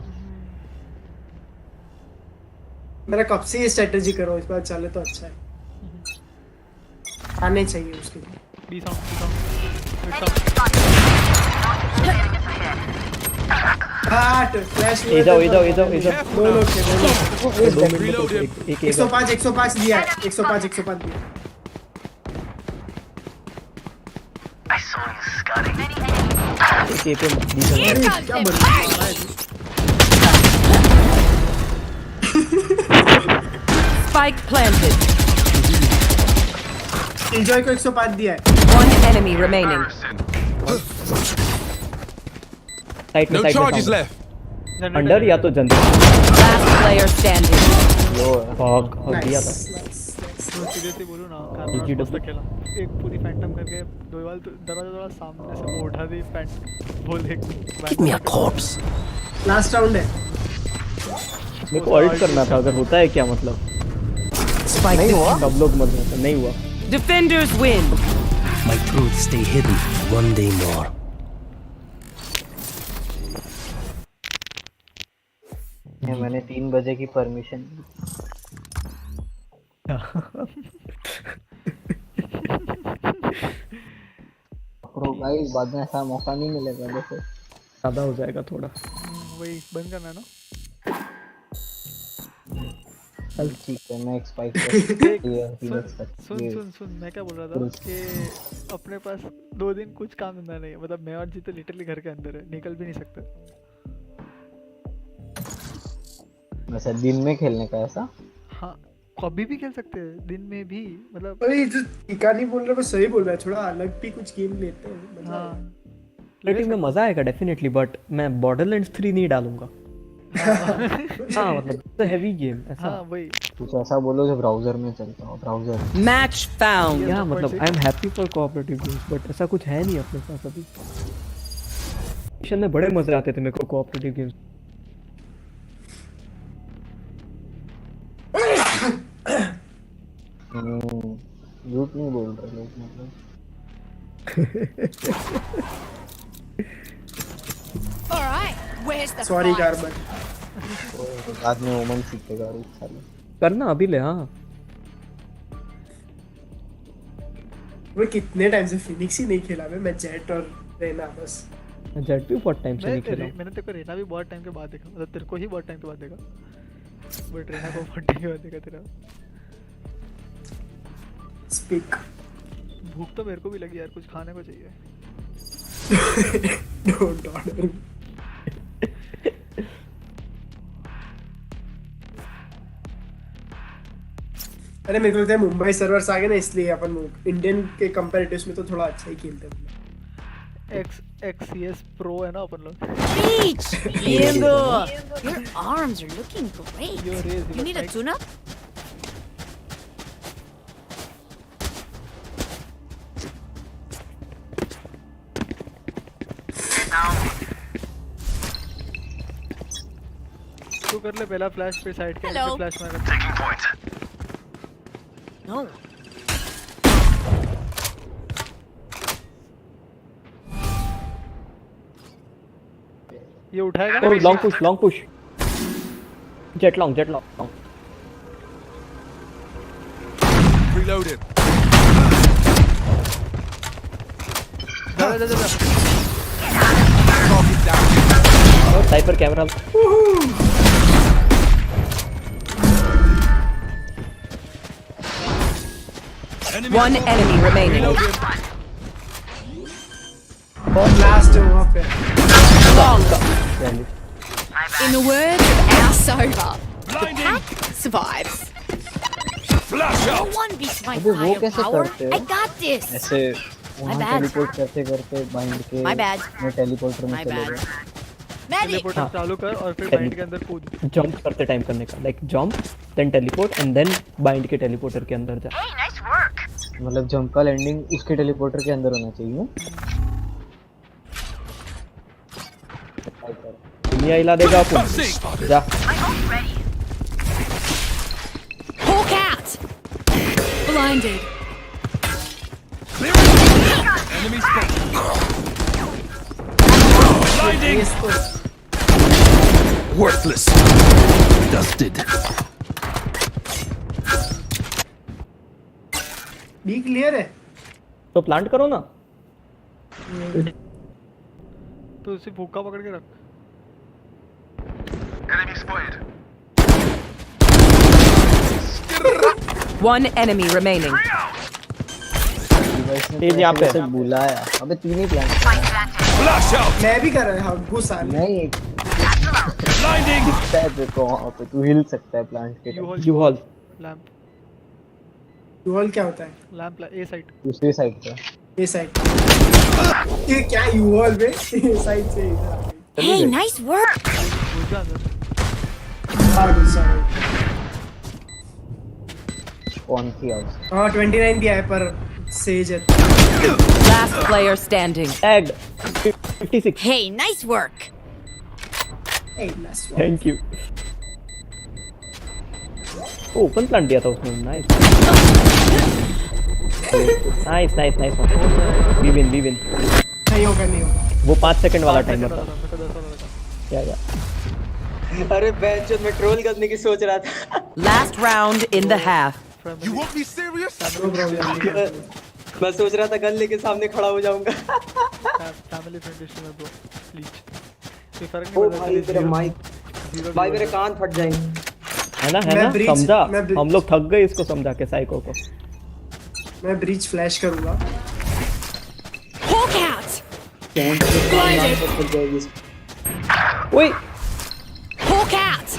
मेरा कब से ये स्ट्रेटजी करो, इस बार चले तो अच्छा है। आने चाहिए उसके लिए। B sound. हाट फ्लैश ए जाओ। दो लोग थे। 2 मिनट एक 105 दिया है। 105 दिया। I saw you scouting. एक पे Here beach comes the fight. Spike planted. Enjoy को 105 दिया है। One enemy remaining. साइड में No charges left. अंडर या तो जनता। Last player standing. लो है। फक अब दिया था। सीरियसली बोलूं ना, कार्बन मस्त खेला। एक पूरी फैंटम करके दो बार दरवाजा थोड़ा सामने से वो उठा दी फैंट बोल एक। Give me a corpse. Last round है। मेरे को अल्ट करना था, अगर होता है क्या मतलब। Spike नहीं हुआ? सब लोग मत होता, नहीं हुआ। Defenders win. My truth stay hidden one day more. मैंने 3 बजे की परमिशन प्रो गाइस, बाद में ऐसा मौका नहीं मिलेगा। देखो ज्यादा हो जाएगा थोड़ा। वही बंद करना है ना। चल ठीक है, मैं एक स्पाइक सुन मैं क्या बोल रहा था कि अपने पास 2 दिन कुछ काम धंधा नहीं है। मतलब मैं और जी तो लिटरली घर के अंदर है, निकल भी नहीं सकते। वैसे दिन में खेलने का ऐसा? हाँ कभी भी खेल सकते हैं, दिन में भी। मतलब अरे जो टीका नहीं बोल रहा, वो सही बोल रहा है। थोड़ा अलग भी कुछ गेम लेते हैं। हाँ रेटिंग में मजा आएगा डेफिनेटली, बट मैं बॉर्डरलैंड्स 3 नहीं डालूंगा। हाँ मतलब तो हेवी गेम ऐसा। हाँ वही कुछ ऐसा बोलो जो ब्राउजर में चलता हो। Browser Match found. या मतलब I am happy for cooperative games, but ऐसा कुछ है नहीं अपने पास अभी। मिशन में बड़े मजे आते थे मेरे को कोऑपरेटिव गेम्स। झूठ नहीं बोल रहे लोग मतलब। All right, where's the sorry fight? Carbon. बाद में ओमन सीखेगा एक साल। करना अभी ले। हाँ मैं कितने टाइम से फिनिक्स ही नहीं खेला मैं जेट और रेना बस। जेट भी बहुत टाइम से नहीं खेला। मैंने तेरे को रेना भी बहुत टाइम के बाद देखा, मतलब तेरे को ही बहुत टाइम के बाद देखा, बट रेना को बहुत टाइम के बाद देखा तेरा। स्पीक। भूख तो मेरे को भी लगी यार, कुछ खाने को चाहिए। Don't order. अरे मेरे को लगता है मुंबई सर्वर्स आ गए ना, इसलिए अपन इंडियन के कंपैरेटिव्स में तो थोड़ा अच्छा ही खेलते हैं। XCS Pro है ना अपन लोग। Reach! Lindo! Your arms are looking great. Your raise, You need a tune-up? तू कर ले पहला फ्लैश पे साइड के Hello. फ्लैश मार। No. ये उठाएगा ओ long push Jett long Reloaded. जा और Cypher camera. One enemy remaining. Last है वहां पे। In the words of our Sova, the pack survives. No one beats my अबे वो कैसे firepower. करते हो? I got this. ऐसे वहाँ bad. टेलीपोर्ट करते करते बाइंड के My bad. मैं टेलीपोर्टर में My चले bad. गया। Medic. टेलीपोर्टर चालू कर और फिर बाइंड के अंदर कूद। जंप करते टाइम करने का, like jump then teleport and then Bind के टेलीपोर्टर के अंदर जा। Hey, nice work. मतलब जंप का लैंडिंग उसके टेलीपोर्टर के अंदर होना चाहिए। दुनिया हिला देगा अपन। जा। My ult ready. Hawk out. Blinded. Enemy spotted. Blinding. Worthless. Dusted. B clear है। तो प्लांट करो ना। तो उसे भूखा पकड़ के रख। Enemy spotted. One enemy remaining. Device ने तेज यहाँ पे। ऐसे बुलाया। अबे तूने ही प्लान किया। Flash out. मैं भी कर रहा हूँ घुसा ले। नहीं Blinding. दिखता है तेरे को वहाँ पे, तू हिल सकता है प्लांट के time. You hall lamp UL क्या होता है? Lamp A side. दूसरी साइड पे। ये साइड। ये क्या यूएल पे? ये साइड से इधर आ गई। Hey, nice work. घुस जा अंदर। हाँ गुस्सा है। कौन थी आज? हाँ 29 दिया है पर सेज है। Last player standing. Tag 56। Hey, nice work. Hey, nice one. Thank you. Open plant दिया था उसने। नाइस नाइस वी विन नहीं होगा नहीं होगा। वो 5 सेकंड वाला टाइमर था। मेरे को 10 वाला था। क्या अरे बेंच में ट्रोल करने की सोच रहा था। Last round in the half. You won't be serious? No problem. मैं सोच रहा था गन लेके सामने खड़ा हो जाऊंगा। फैमिली फ्रेंडशिप में ब्रो प्लीज। कोई फर्क नहीं ओ पड़ता। भाई तेरा माइक, भाई मेरे कान फट जाएंगे। है ना मैं breach- समझा। मैं breach- हम लोग थक गए इसको समझा के साइको को। मैं ब्रीच फ्लैश करूंगा। Hawk out. ओए Hawk out.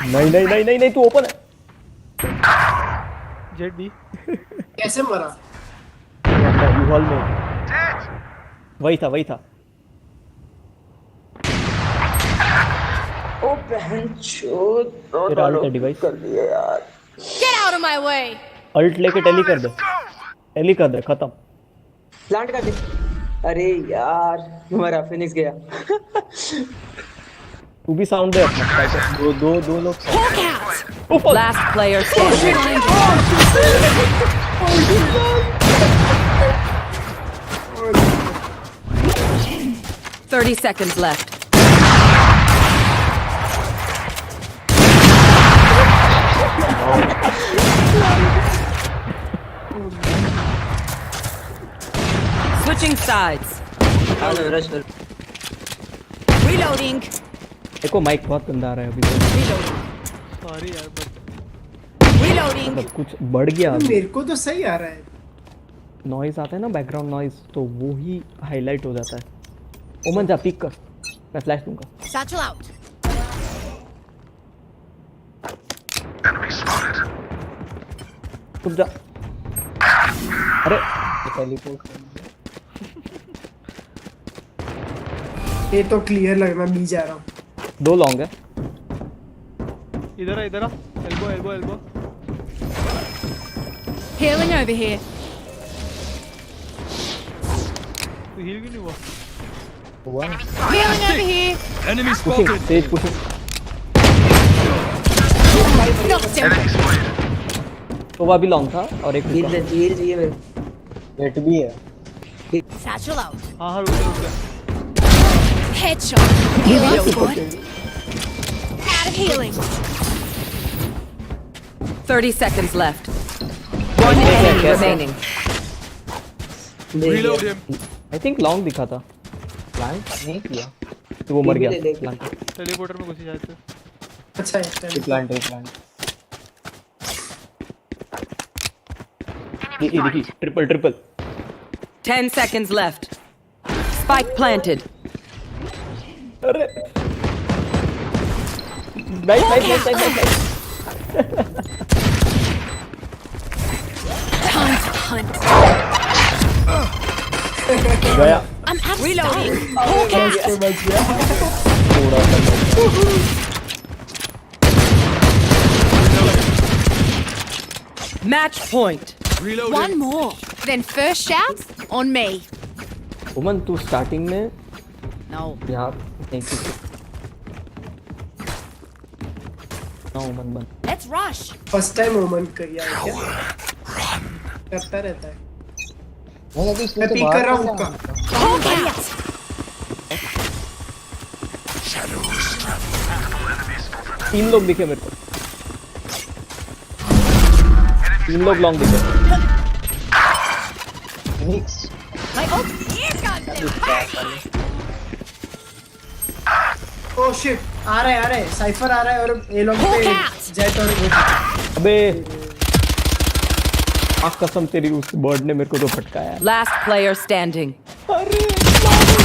नहीं तू ओपन है। Jett B. कैसे मरा? यू हॉल में वही था। ओ बहनचोद, तेरा अल्ट डिवाइस कर दिया यार। Get out of my way. Ult लेके टेली कर दे खत्म। प्लांट कर दे। अरे यार हमारा फिनिक्स गया। तू भी साउंड दे अपना। दो लोग Hawk out. Last player standing. 30 seconds left. Switching sides. Reloading. देखो माइक बहुत गंदा आ रहा है अभी तो। सॉरी यार बट Reloading. मतलब कुछ बढ़ गया अभी। मेरे को तो सही आ रहा है। नॉइज आता है ना बैकग्राउंड नॉइज तो वो ही हाईलाइट हो जाता है। ओमन जा पिक कर, मैं फ्लैश दूंगा। Satchel out. तुम जा। अरे टेलीपोर्ट ये तो क्लियर लग रहा है, मैं बी जा रहा हूँ। 2 लॉन्ग है। इधर आ elbow elbow elbow. Healing over here. तू हील क्यों नहीं हुआ? Healing over here. पुशिंग तेज पुशिंग। Knocked him. तो वो अभी लॉन्ग था और एक रुका। वेट भी है। Satchel out. हाँ रुक जा। Headshot. Healing squad. Out of healing. 30 seconds left. One enemy remaining. I think long दिखा था। प्लांट नहीं किया। तो वो मर गया प्लांट। टेलीपोर्टर में घुसी जाते। अच्छा है। प्लांट ये देखिए triple 10 seconds left. Spike planted. अरे नाइस Time to hunt. गया। I'm out. Reloading. Hawk out. Match point. One more. Then first shout on me. ओमन तू स्टार्टिंग में No. यहाँ नहीं थी। ना ओमन बन। Let's rush. फर्स्ट टाइम ओमन किया है क्या? करता रहता है। मैं पीक कर रहा हूँ उसका। Hawk out. 3 लोग दिखे मेरे को। 3 लोग लॉन्ग दिखे। Phoenix My ult. Here comes them. Oh shit, आ रहा है साइफर आ रहा है और ए लोग पे जेट और अबे आग कसम तेरी उस बर्ड ने मेरे को तो फटकाया। Last player standing.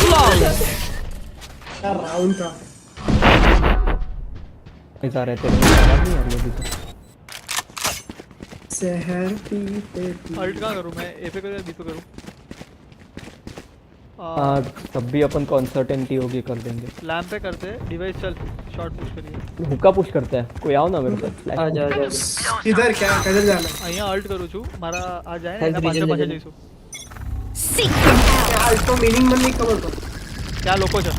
Flawless. क्या राउंड था। ऐसा रहते हैं आवाज नहीं आ रही अभी तो। शहर पीते अल्ट कहाँ करूँ मैं? ए पे करूँ या बी पे करूँ? तब भी अपन को अनसर्टेनिटी होगी कर देंगे। लैम्प पे करते हैं। डिवाइस चल शॉट पुश करिए। हुक्का पुश करता है कोई आओ ना मेरे साथ। आ जा इधर क्या किधर जाना है? અહીંયા અલ્ટ કરું છું મારા આ જાય એના પાછળ પાછળ જઈશું अल्ट तो मीनिंग मन नहीं खबर को क्या લોકો છે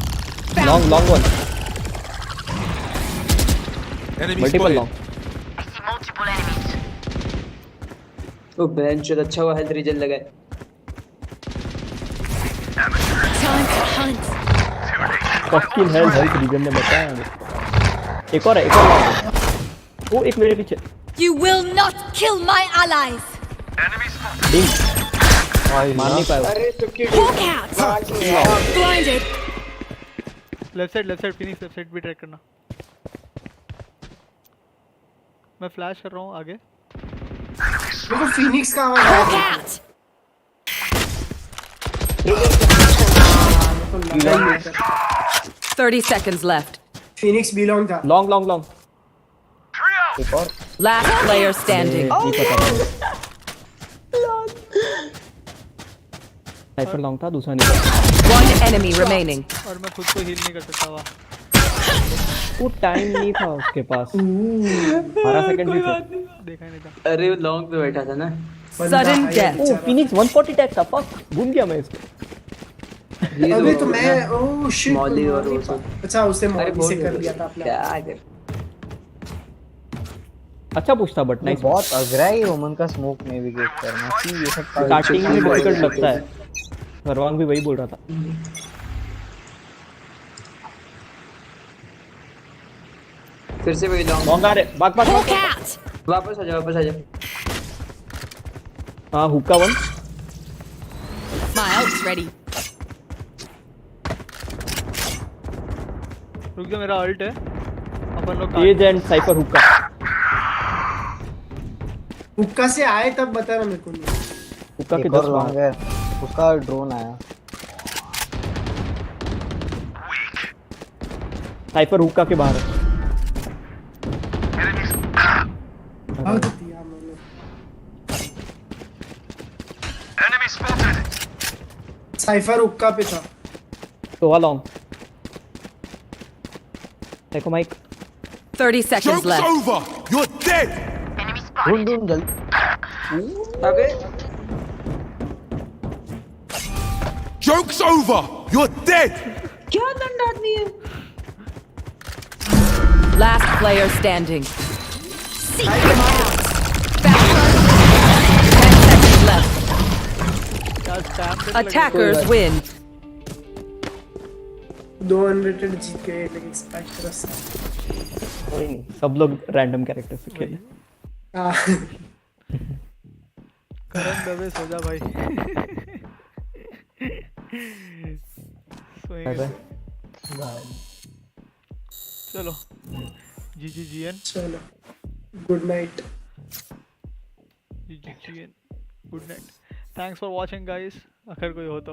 long one multiple long. I see multiple enemies. Oh बेंच अच्छा हुआ हेल्थ रीजन लगा है। Time to hunt. Fucking health regen ने बताया। एक और लॉन्ग। वो एक मेरे पीछे। You will not kill my allies. डिंग मार नहीं पाया। Hawk out. Blinded. Left side Phoenix left side भी ट्रैक करना। मैं फ्लैश कर रहा हूँ आगे। मेरे को फिनिक्स का आवाज आ Hawk रहा है। out. 30 seconds left. Phoenix belong था। लॉन्ग एक और Last player standing. नहीं पता था। साइफर लॉन्ग था दूसरा नहीं। One enemy remaining. और मैं खुद को हील नहीं कर सकता। वाह वो टाइम नहीं था उसके पास। 12 सेकंड भी थे। देखा ही नहीं था। अरे वो लॉन्ग पे बैठा था ना। Sudden death. ओ फिनिक्स 140 टैग था। फक भूल गया मैं इसको। अबे तो मैं ओह शिट मॉली और वो सब। अच्छा उसने मॉली से कर लिया था अपने। क्या कर अच्छा पूछ था बट ये नाइस। बहुत अगरा है ओमन का स्मोक नेविगेट करना कि ये सब स्टार्टिंग में डिफिकल्ट लगता है, सरवांग भी वही बोल रहा था। फिर से वही लॉन्ग लॉन्ग आ रहे, भाग भाग Hawk भाग। out! वापस आ जा हाँ हुक्का वन। My ult's ready. रुक जा, मेरा अल्ट है, अपन लोग एज एंड साइफर हुक्का। हुक्का से आए तब बता ना मेरे को नहीं। हुक्का के एक 10 और लॉन्ग है, उसका ड्रोन आया। साइफर हुक्का के बाहर है। भाग दिया मैंने। साइफर हुक्का पे था। तो लॉन्ग देखो mic. 30 seconds left. over! You're dead! ढूंढ जल्दी। अबे Joke's over! You're dead! क्या दंड आदमी है? Last player standing. Seek them out! 10 seconds left. क्या स्पैम करने लगे? Attackers win. 2 अनरेटेड जीत गए लेकिन स्पेक्ट्रस। कोई नहीं, सब लोग रैंडम कैरेक्टर से खेले। करण दबे सो जा भाई। सोएंगे। चलो GGGN। चलो good night. GGGN good night. Thanks for watching guys, अगर कोई हो तो।